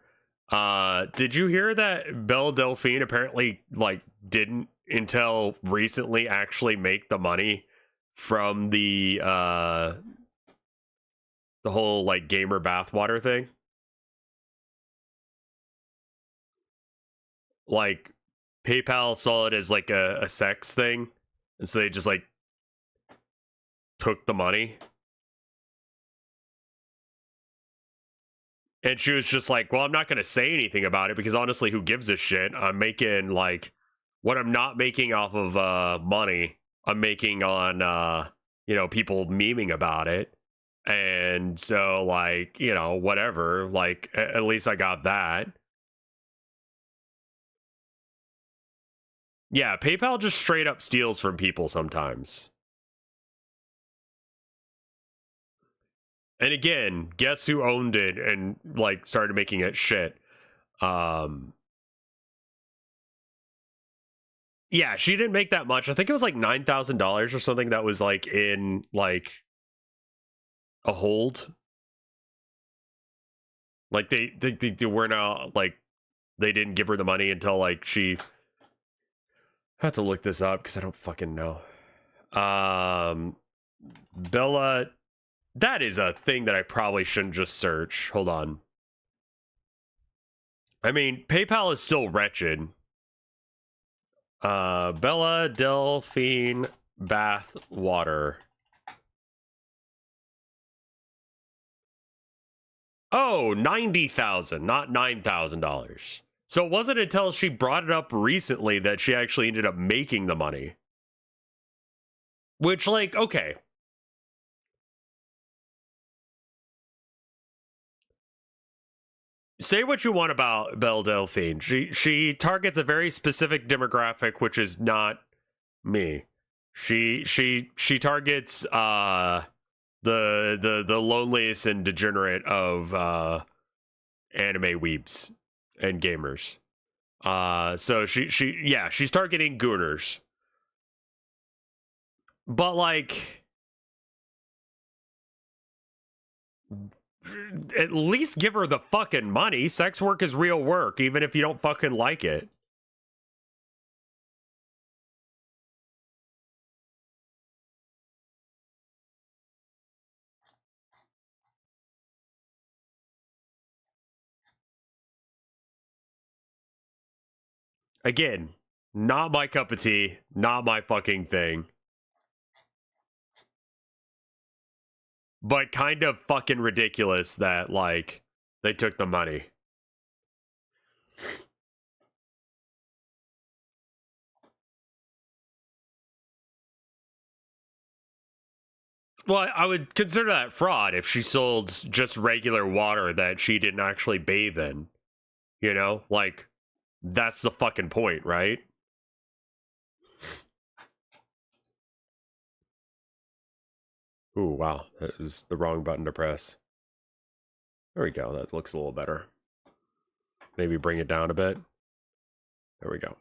A: did you hear that Belle Delphine apparently, like, didn't until recently actually make the money from the whole, like, gamer bathwater thing? Like, PayPal saw it as, like, a sex thing, and so they just, like, took the money. And she was just like, well, I'm not going to say anything about it because honestly, who gives a shit? I'm making, like, what I'm not making off of money, I'm making on, you know, people memeing about it. And so, like, you know, whatever, like, at least I got that. Yeah, PayPal just straight up steals from people sometimes. And again, guess who owned it and, like, started making it shit? Yeah, she didn't make that much. I think it was like $9,000 or something that was, like, in, like, a hold. Like, they weren't out, like, they didn't give her the money until, like, she... I have to look this up because I don't fucking know. Bella... That is a thing that I probably shouldn't just search. Hold on. I mean, PayPal is still wretched. Bella Delphine bath water. Oh, $90,000, not $9,000. So it wasn't until she brought it up recently that she actually ended up making the money. Which, like, okay. Say what you want about Belle Delphine. She targets a very specific demographic, which is not Me. She targets the loneliest and degenerate of anime weebs and gamers. So she's targeting gooners. But like, at least give her the fucking money. Sex work is real work, even if you don't fucking like it. Again, not my cup of tea, not my fucking thing. But kind of fucking ridiculous that, like, they took the money. Well, I would consider that fraud if she sold just regular water that she didn't actually bathe in. You know? Like, that's the fucking point, right? Ooh, wow. That is the wrong button to press. There we go. That looks a little better. Maybe bring it down a bit. There we go.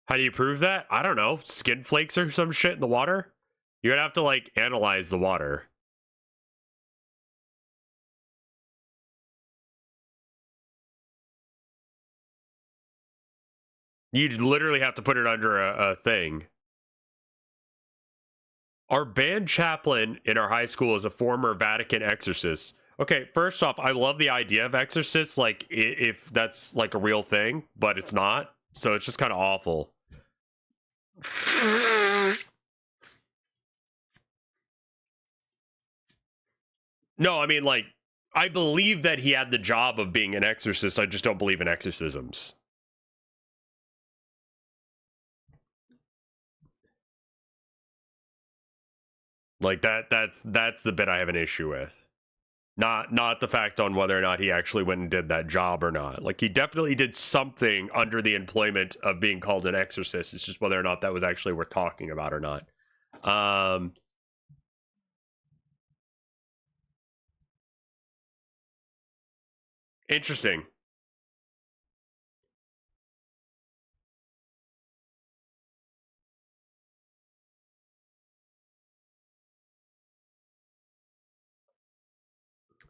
A: How do you prove that? I don't know. Skin flakes or some shit in the water? You'd have to, like, analyze the water. You'd literally have to put it under a thing. Our band chaplain in our high school is a former Vatican exorcist. Okay, first off, I love the idea of exorcists, like, if that's, like, a real thing, but it's not. So it's just kind of awful. No, I mean, like, I believe that he had the job of being an exorcist. I just don't believe in exorcisms. Like, that's the bit I have an issue with. Not the fact on whether or not he actually went and did that job or not. Like, he definitely did something under the employment of being called an exorcist. It's just whether or not that was actually worth talking about or not. Interesting.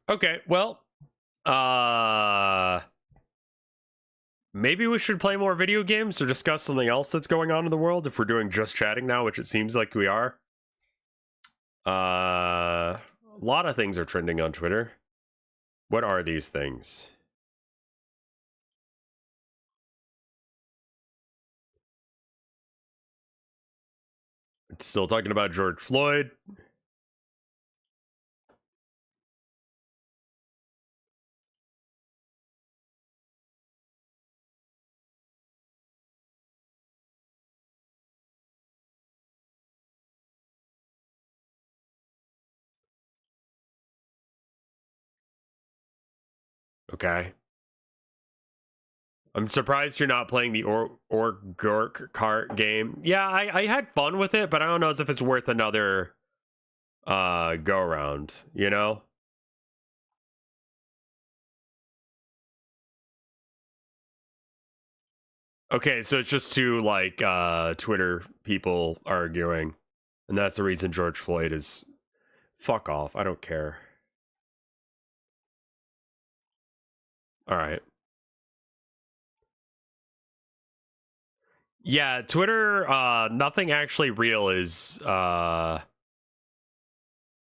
A: Okay, well, maybe we should play more video games or discuss something else that's going on in the world if we're doing just chatting now, which it seems like we are. A lot of things are trending on Twitter. What are these things? Still talking about George Floyd. Okay. I'm surprised you're not playing the Gork cart game. Yeah, I had fun with it, but I don't know as if it's worth another go around, you know? Okay, so it's just two like Twitter people arguing. And that's the reason George Floyd is fuck off. I don't care. All right. Yeah, Twitter, nothing actually real is a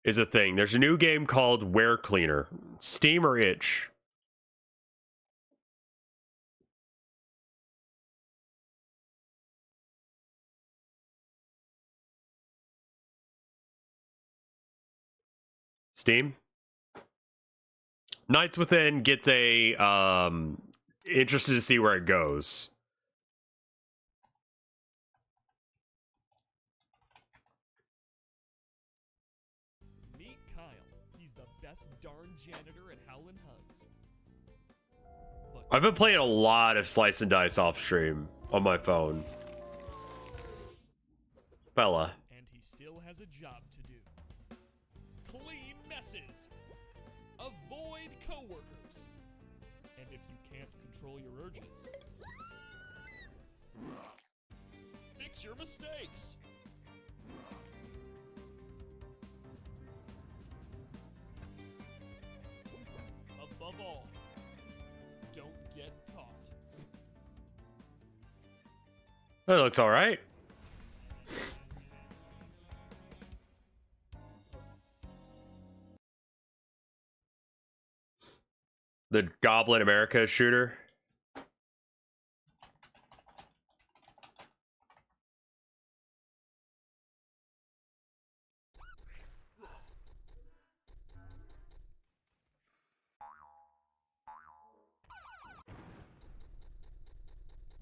A: thing. There's a new game called Ware Cleaner. Steam or itch? Steam? Nights Within gets a interested to see where it goes.
D: Meet Kyle. He's the best darn janitor at Howlin' Hugs.
A: I've been playing a lot of Slice and Dice off stream on my phone. fella.
D: And he still has a job to do. Clean messes. Avoid coworkers. And if you can't control your urges, fix your mistakes. Above all, don't get caught.
A: That looks all right. The Goblin America shooter.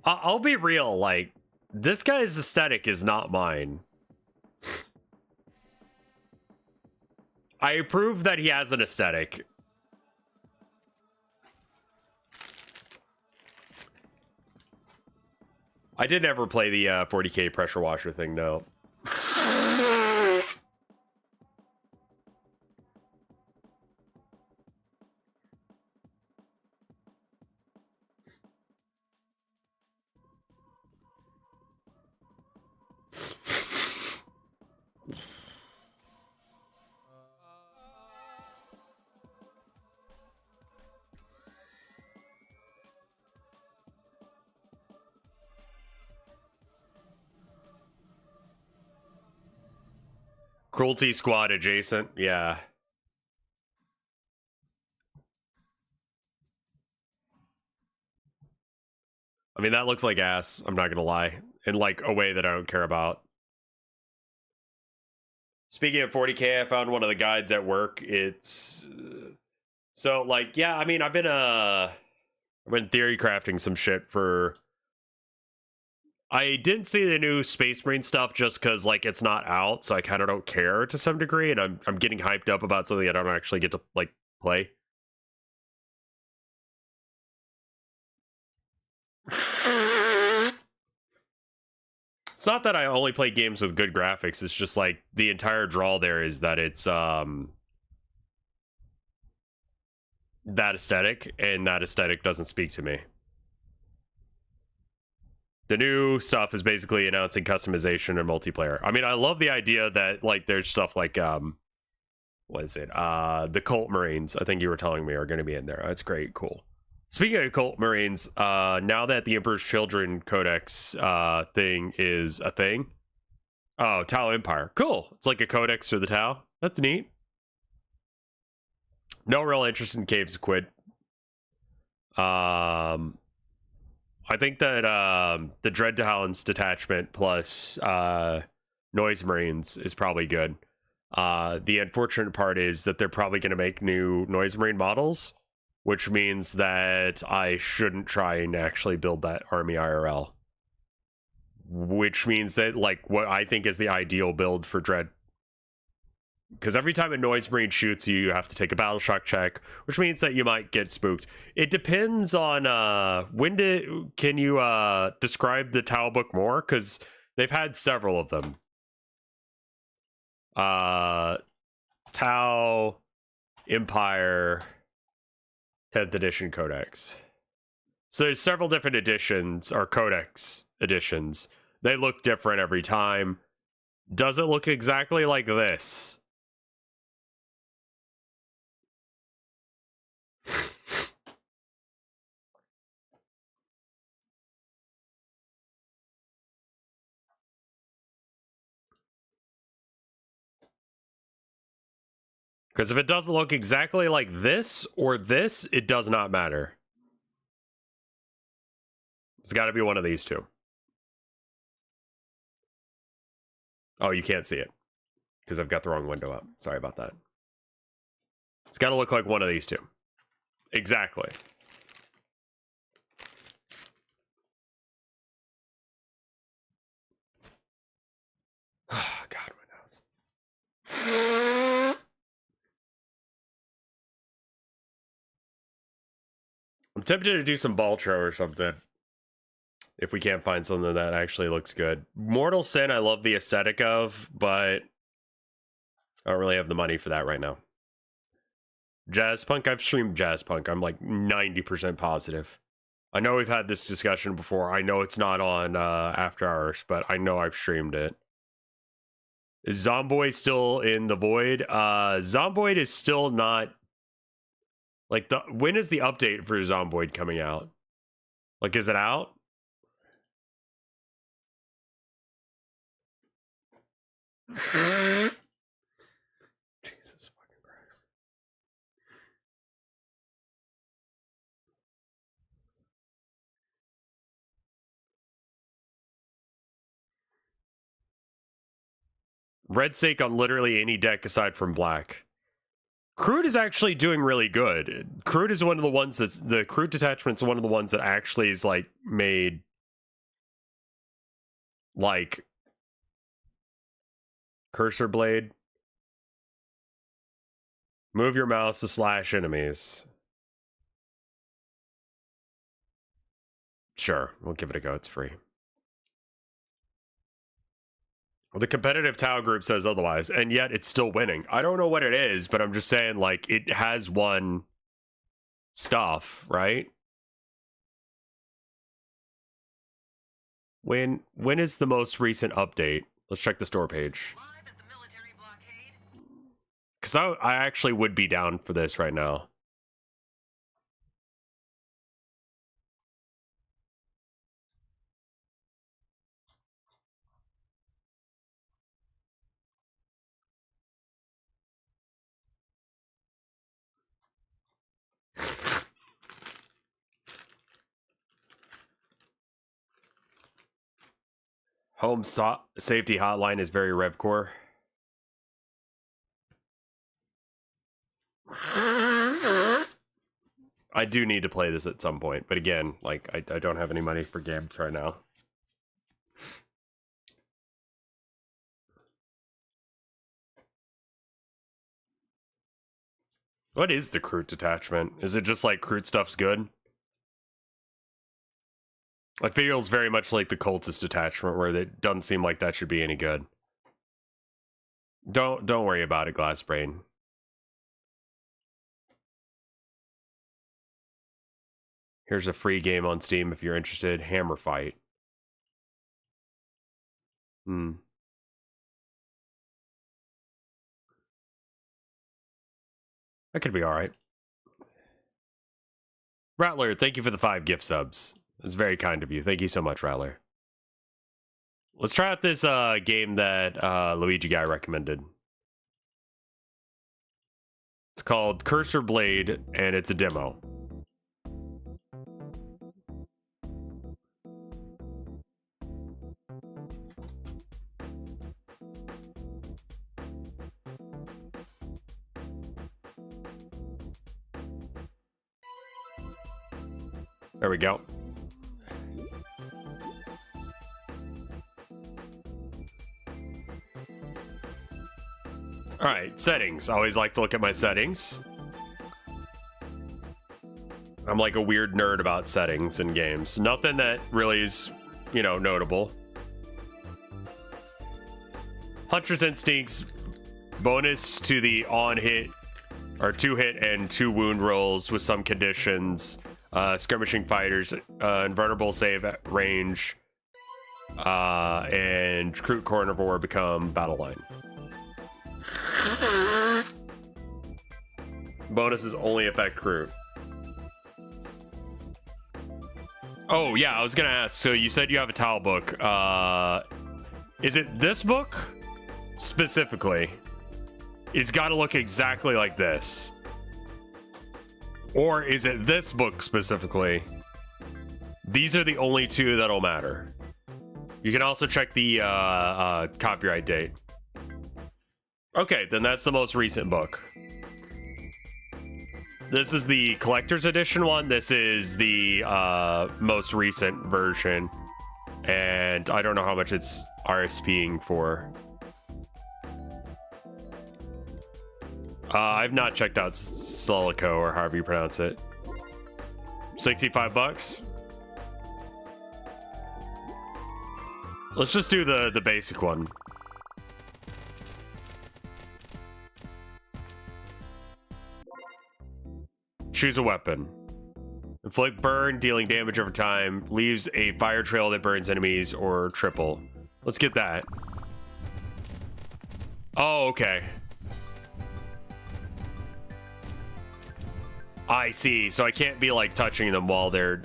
A: I'll be real, like, this guy's aesthetic is not mine. I approve that he has an aesthetic. I did never play the 40k pressure washer thing, no. Cruelty Squad adjacent, yeah. I mean, that looks like ass, I'm not gonna lie. In, like, a way that I don't care about. Speaking of 40k, I found one of the guides at work. It's... so, like, yeah, I mean, I've been theory crafting some shit for... I didn't see the new Space Marine stuff just because, like, it's not out, so I kind of don't care to some degree, and I'm getting hyped up about something I don't actually get to, like, play. It's not that I only play games with good graphics, it's just, like, the entire draw there is that it's, that aesthetic, and that aesthetic doesn't speak to me. The new stuff is basically announcing customization and multiplayer. I mean, I love the idea that, like, there's stuff like, what is it? The Cult Marines, I think you were telling me, are going to be in there. That's great, cool. Speaking of Cult Marines, now that the Emperor's Children Codex thing is a thing. Oh, Tau Empire. Cool. It's like a codex for the Tau. That's neat. No real interest in Caves of Quid. I think that the Dread Talons detachment plus Noise Marines is probably good. The unfortunate part is that they're probably going to make new Noise Marine models, which means that I shouldn't try and actually build that army IRL. Which means that, like, what I think is the ideal build for Dread. Because every time a Noise Marine shoots you, you have to take a battle shock check, which means that you might get spooked. It depends on can you describe the Tau book more? Because they've had several of them. Tau Empire 10th edition codex. So there's several different editions, or codex editions. They look different every time. Does it look exactly like this? Because if it doesn't look exactly like this or this, it does not matter. It's got to be one of these two. Oh, you can't see it. Because I've got the wrong window up. Sorry about that. It's got to look like one of these two. Exactly. Oh, God, my nose. I'm tempted to do some ball throw or something. if we can't find something that actually looks good. Mortal Sin, I love the aesthetic of, but I don't really have the money for that right now. Jazz Punk, I've streamed Jazz Punk. I'm like 90% positive. I know we've had this discussion before. I know it's not on After Hours, but I know I've streamed it. Is Zomboid still in the void? Zomboid is still not... Like, when is the update for Zomboid coming out? Like, is it out? Jesus fucking Christ. Red Sake on literally any deck aside from black. Crude is actually doing really good. Crude is one of the ones that's... The Crude detachment's one of the ones that actually is, like, made... Like... Cursor Blade. Move your mouse to slash enemies. Sure, we'll give it a go. It's free. Well, the competitive Tau group says otherwise, and yet it's still winning. I don't know what it is, but I'm just saying, like, it has won stuff, right? When is the most recent update? Let's check the store page. Because I actually would be down for this right now. Home safety hotline is very RevCore. I do need to play this at some point, but again, like, I don't have any money for games right now. What is the Crude detachment? Is it just like Crude stuff's good? It feels very much like the Cultist detachment, where it doesn't seem like that should be any good. Don't worry about it, Glassbrain. Here's a free game on Steam if you're interested. Hammer Fight. That could be alright. Rattler, thank you for the 5 gift subs. It's very kind of you. Thank you so much, Rattler. Let's try out this game that Luigi Guy recommended. It's called Cursor Blade, and it's a demo. There we go. All right, settings. I always like to look at my settings. I'm like a weird nerd about settings in games. Nothing that really is, you know, notable. Hunter's Instincts, bonus to the on-hit, or 2-hit and 2-wound rolls with some conditions. Skirmishing fighters, invulnerable save at range, and Crude Carnivore become battle line. Bonuses only affect Crude. Oh yeah, I was gonna ask, so you said you have a tile book. Is it this book specifically? It's gotta look exactly like this. Or is it this book specifically? These are the only two that'll matter. You can also check the copyright date. Okay, then that's the most recent book. This is the collector's edition one. This is the most recent version. And I don't know how much it's RSPing for. I've not checked out Solico, or however you pronounce it. $65. Let's just do the basic one. Choose a weapon. Inflict burn, dealing damage over time. Leaves a fire trail that burns enemies, or triple. Let's get that. Oh, okay. I see. So I can't be like touching them while they're...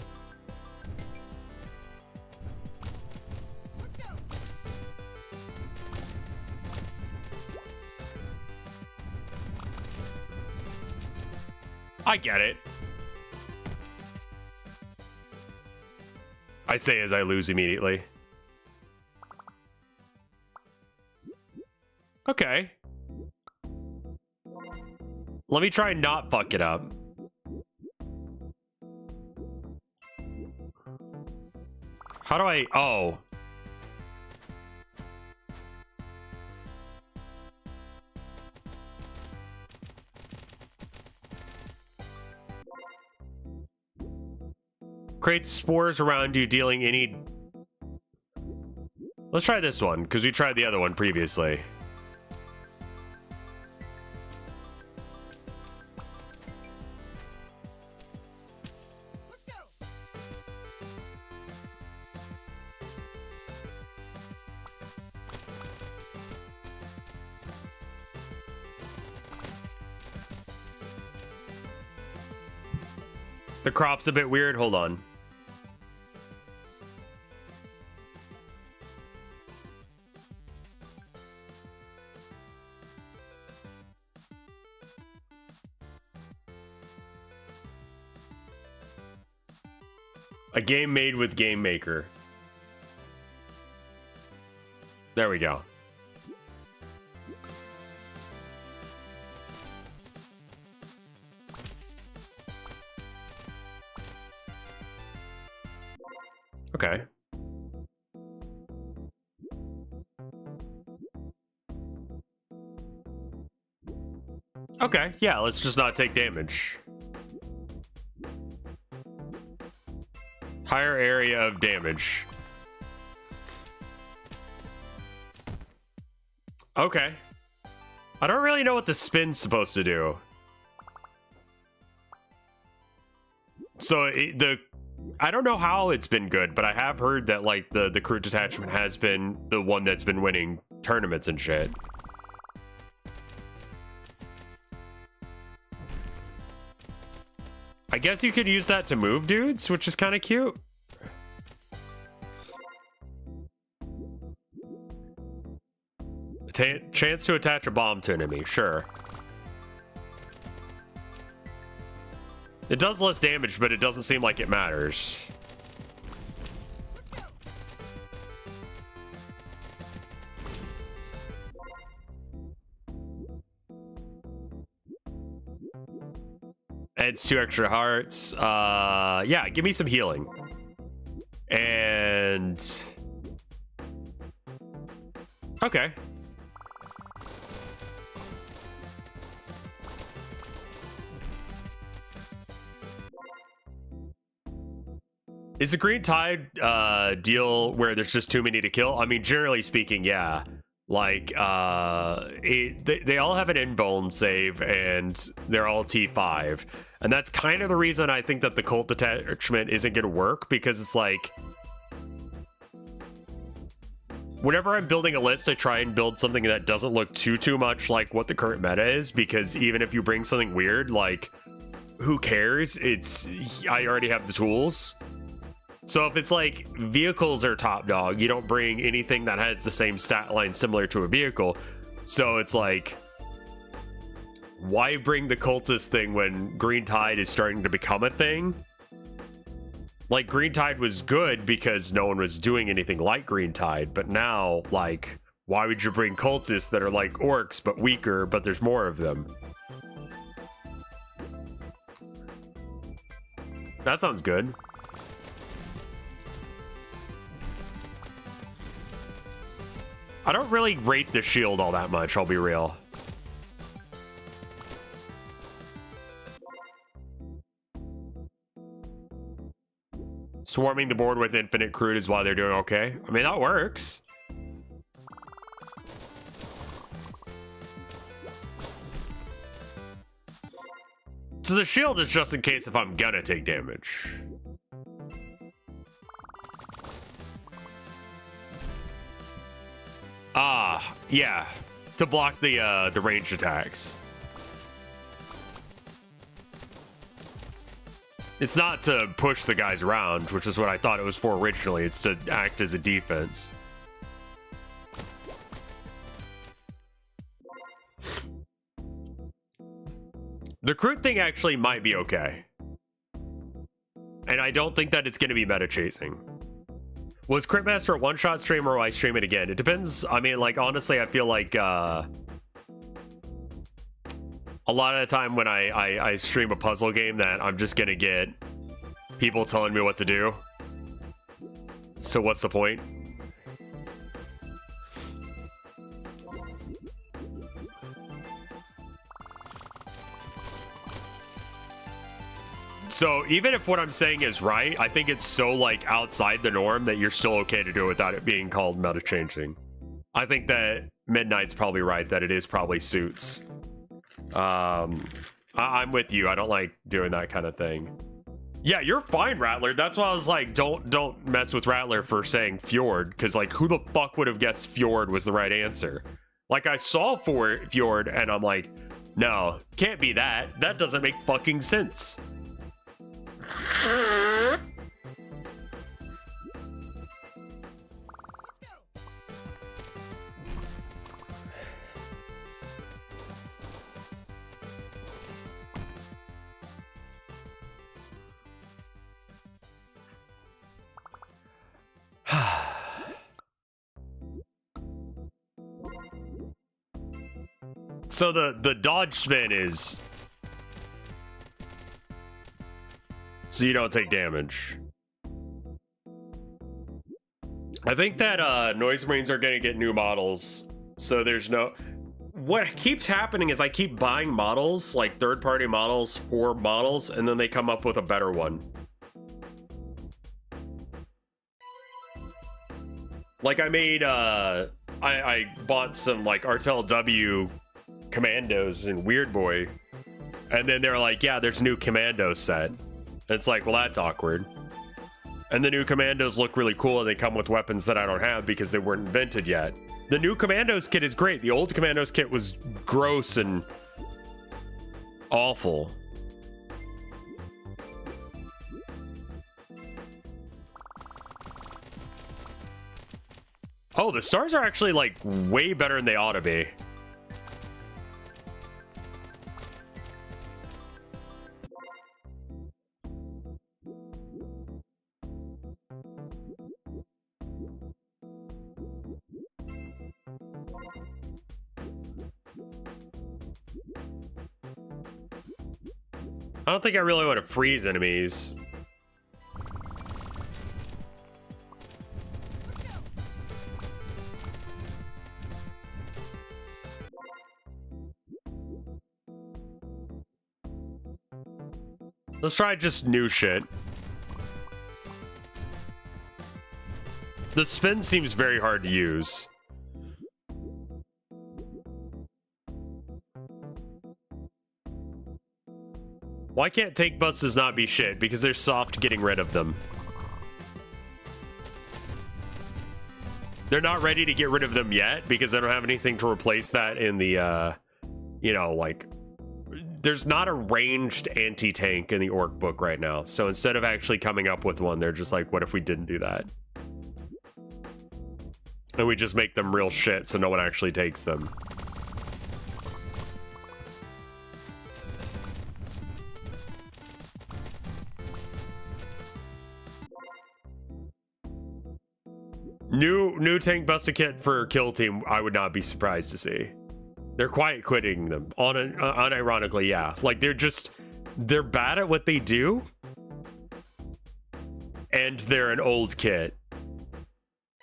A: I get it. I say as I lose immediately. Okay. Let me try and not fuck it up. How do I... Oh. Creates spores around you, dealing any... Let's try this one, because we tried the other one previously. The crop's a bit weird. Hold on. A game made with Game Maker. There we go. Okay. Okay, yeah, let's just not take damage. Higher area of damage. Okay. I don't really know what the spin's supposed to do. So I don't know how it's been good, but I have heard that like the crew detachment has been the one that's been winning tournaments and shit. I guess you could use that to move dudes, which is kind of cute. Chance to attach a bomb to an enemy, sure. It does less damage, but it doesn't seem like it matters. Adds 2 extra hearts. Yeah, give me some healing. And... Okay. Is the Green Tide deal where there's just too many to kill? I mean, generally speaking, yeah. Like, they all have an invuln save, and they're all T5. And that's kind of the reason I think that the cult detachment isn't going to work, because it's like... Whenever I'm building a list, I try and build something that doesn't look too much like what the current meta is, because even if you bring something weird, like, who cares? I already have the tools. So if it's like vehicles are top dog, you don't bring anything that has the same stat line similar to a vehicle. So it's like, why bring the cultist thing when Green Tide is starting to become a thing? Like, Green Tide was good because no one was doing anything like Green Tide, but now, like, why would you bring cultists that are like orcs but weaker, but there's more of them? That sounds good. I don't really rate the shield all that much, I'll be real. Swarming the board with infinite crude is why they're doing okay. I mean, that works. So the shield is just in case if I'm gonna take damage. Ah, yeah. To block the ranged attacks. It's not to push the guys around, which is what I thought it was for originally. It's to act as a defense. The crude thing actually might be okay. And I don't think that it's going to be meta chasing. Was Critmaster a one-shot stream or will I stream it again? It depends. I mean, like, honestly, I feel like a lot of the time when I stream a puzzle game that I'm just going to get people telling me what to do. So what's the point? So even if what I'm saying is right, I think it's so like outside the norm that you're still okay to do it without it being called meta changing. I think that Midnight's probably right, that it is probably suits. I'm with you. I don't like doing that kind of thing. Yeah, you're fine, Rattler. That's why I was like, don't mess with Rattler for saying Fjord, because like who the fuck would have guessed Fjord was the right answer? Like I saw for Fjord and I'm like, no, can't be that. That doesn't make fucking sense. So the dodge spin is so you don't take damage. I think that Noise Marines are gonna get new models, so there's no. What keeps happening is I keep buying models, like third-party models for models, and then they come up with a better one. Like I made I bought some like Artel W commandos in Weird Boy, and then they're like, yeah, there's a new commando set. It's like, well, that's awkward. And the new commandos look really cool, and they come with weapons that I don't have because they weren't invented yet. The new commandos kit is great. The old commandos kit was gross and awful. Oh, the stars are actually like way better than they ought to be. I don't think I really want to freeze enemies. Let's try just new shit. The spin seems very hard to use. Why can't tank buses not be shit? Because they're soft getting rid of them. They're not ready to get rid of them yet because they don't have anything to replace that in the, you know, like, there's not a ranged anti-tank in the orc book right now. So instead of actually coming up with one, they're just like, what if we didn't do that? And we just make them real shit so no one actually takes them. New tank buster kit for Kill Team, I would not be surprised to see. They're quiet quitting them. Unironically, yeah. Like, they're bad at what they do. And they're an old kit.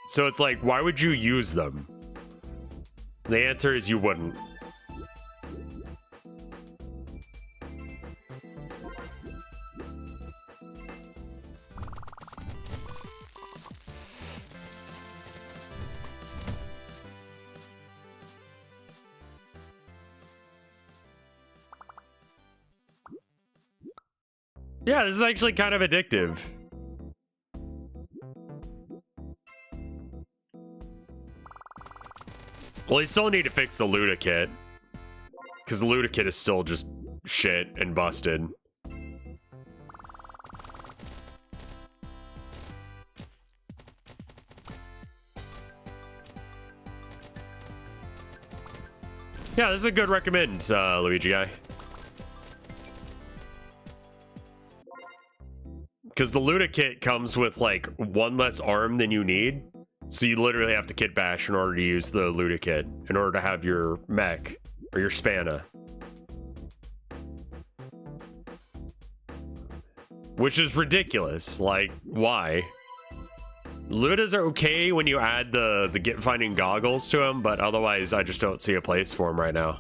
A: So it's like, why would you use them? The answer is you wouldn't. Yeah, this is actually kind of addictive. Well, they still need to fix the Luda kit. Because the Luda kit is still just shit and busted. Yeah, this is a good recommend, Luigi guy. Because the Luda kit comes with, like, one less arm than you need. So you literally have to kit bash in order to use the Luda kit, in order to have your mech, or your Spana. Which is ridiculous. Like, why? Ludas are okay when you add the get finding goggles to them, but otherwise I just don't see a place for them right now.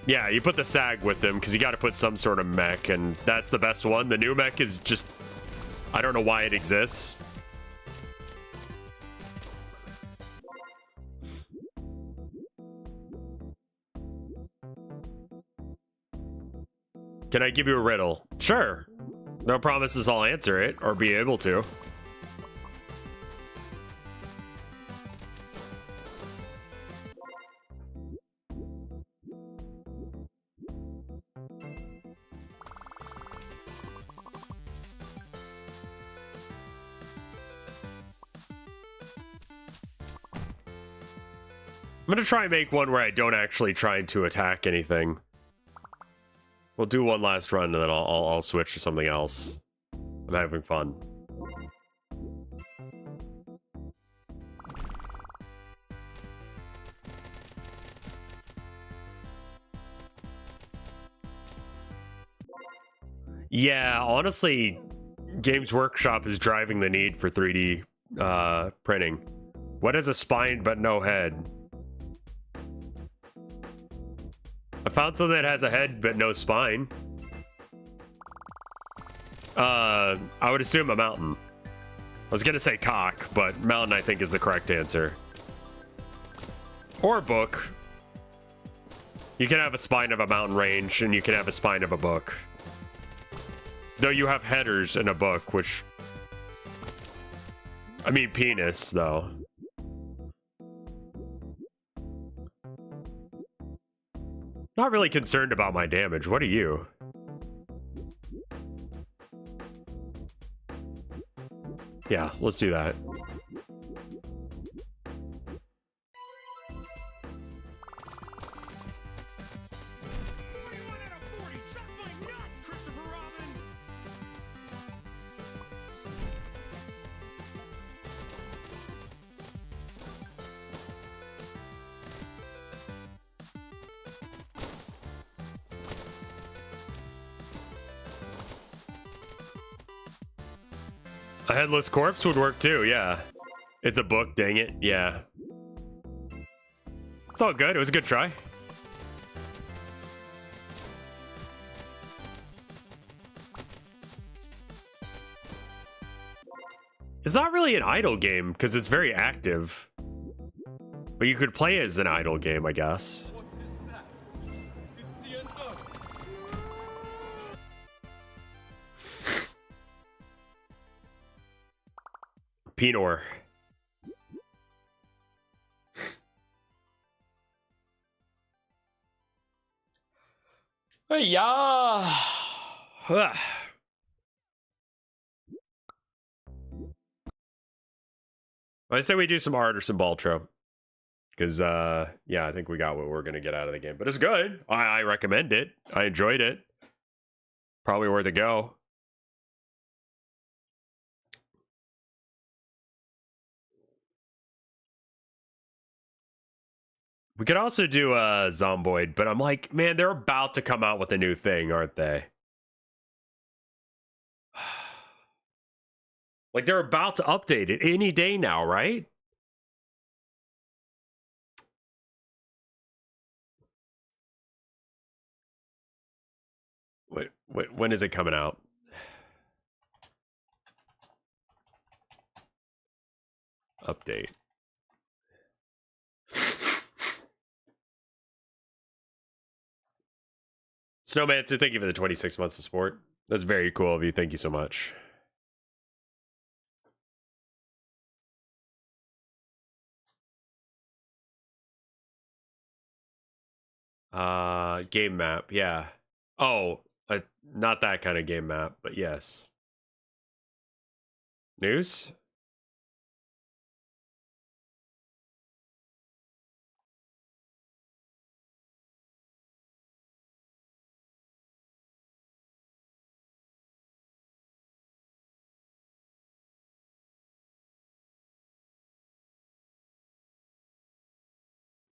A: Yeah, you put the SAG with them because you got to put some sort of mech, and that's the best one. The new mech is just, I don't know why it exists. Can I give you a riddle? Sure. No promises I'll answer it or be able to. I'm gonna try and make one where I don't actually try to attack anything. We'll do one last run and then I'll switch to something else. I'm having fun. Yeah, honestly, Games Workshop is driving the need for 3D printing. What is a spine but no head? I found something that has a head but no spine. I would assume a mountain. I was gonna say cock, but mountain I think is the correct answer. Or a book. You can have a spine of a mountain range, and you can have a spine of a book. Though you have headers in a book, which... I mean penis, though. Not really concerned about my damage. What are you? Yeah, let's do that. A headless corpse would work too, yeah. It's a book, dang it, yeah. It's all good, it was a good try. It's not really an idle game, because it's very active. But you could play as an idle game, I guess.
D: What is that? It's the end of.
A: Pinor. Yeah. I say we do some art or some Baltro. Because, yeah, I think we got what we're going to get out of the game. But it's good. I recommend it. I enjoyed it. Probably worth a go. We could also do a Zomboid, but I'm like, man, they're about to come out with a new thing, aren't they? Like, they're about to update it any day now, right? Wait, when is it coming out? update. Snowmancer, thank you for the 26 months of support. That's very cool of you. Thank you so much. Game map, yeah. Oh, not that kind of game map, but yes. News?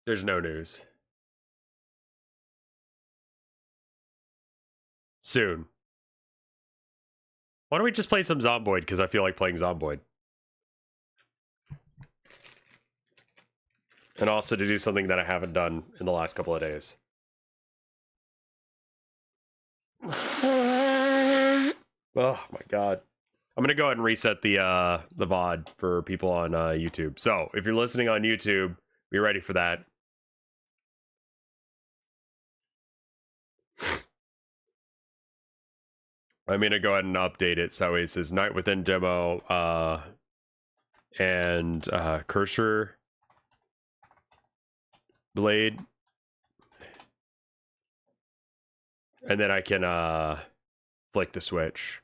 A: There's no news. Soon. Why don't we just play some Zomboid? Because I feel like playing Zomboid. And also to do something that I haven't done in the last couple of days. Oh my god. I'm gonna go ahead and reset the VOD for people on YouTube. So if you're listening on YouTube, be ready for that. I'm gonna go ahead and update it. So it says Night Within demo and cursor blade. And then I can flick the switch.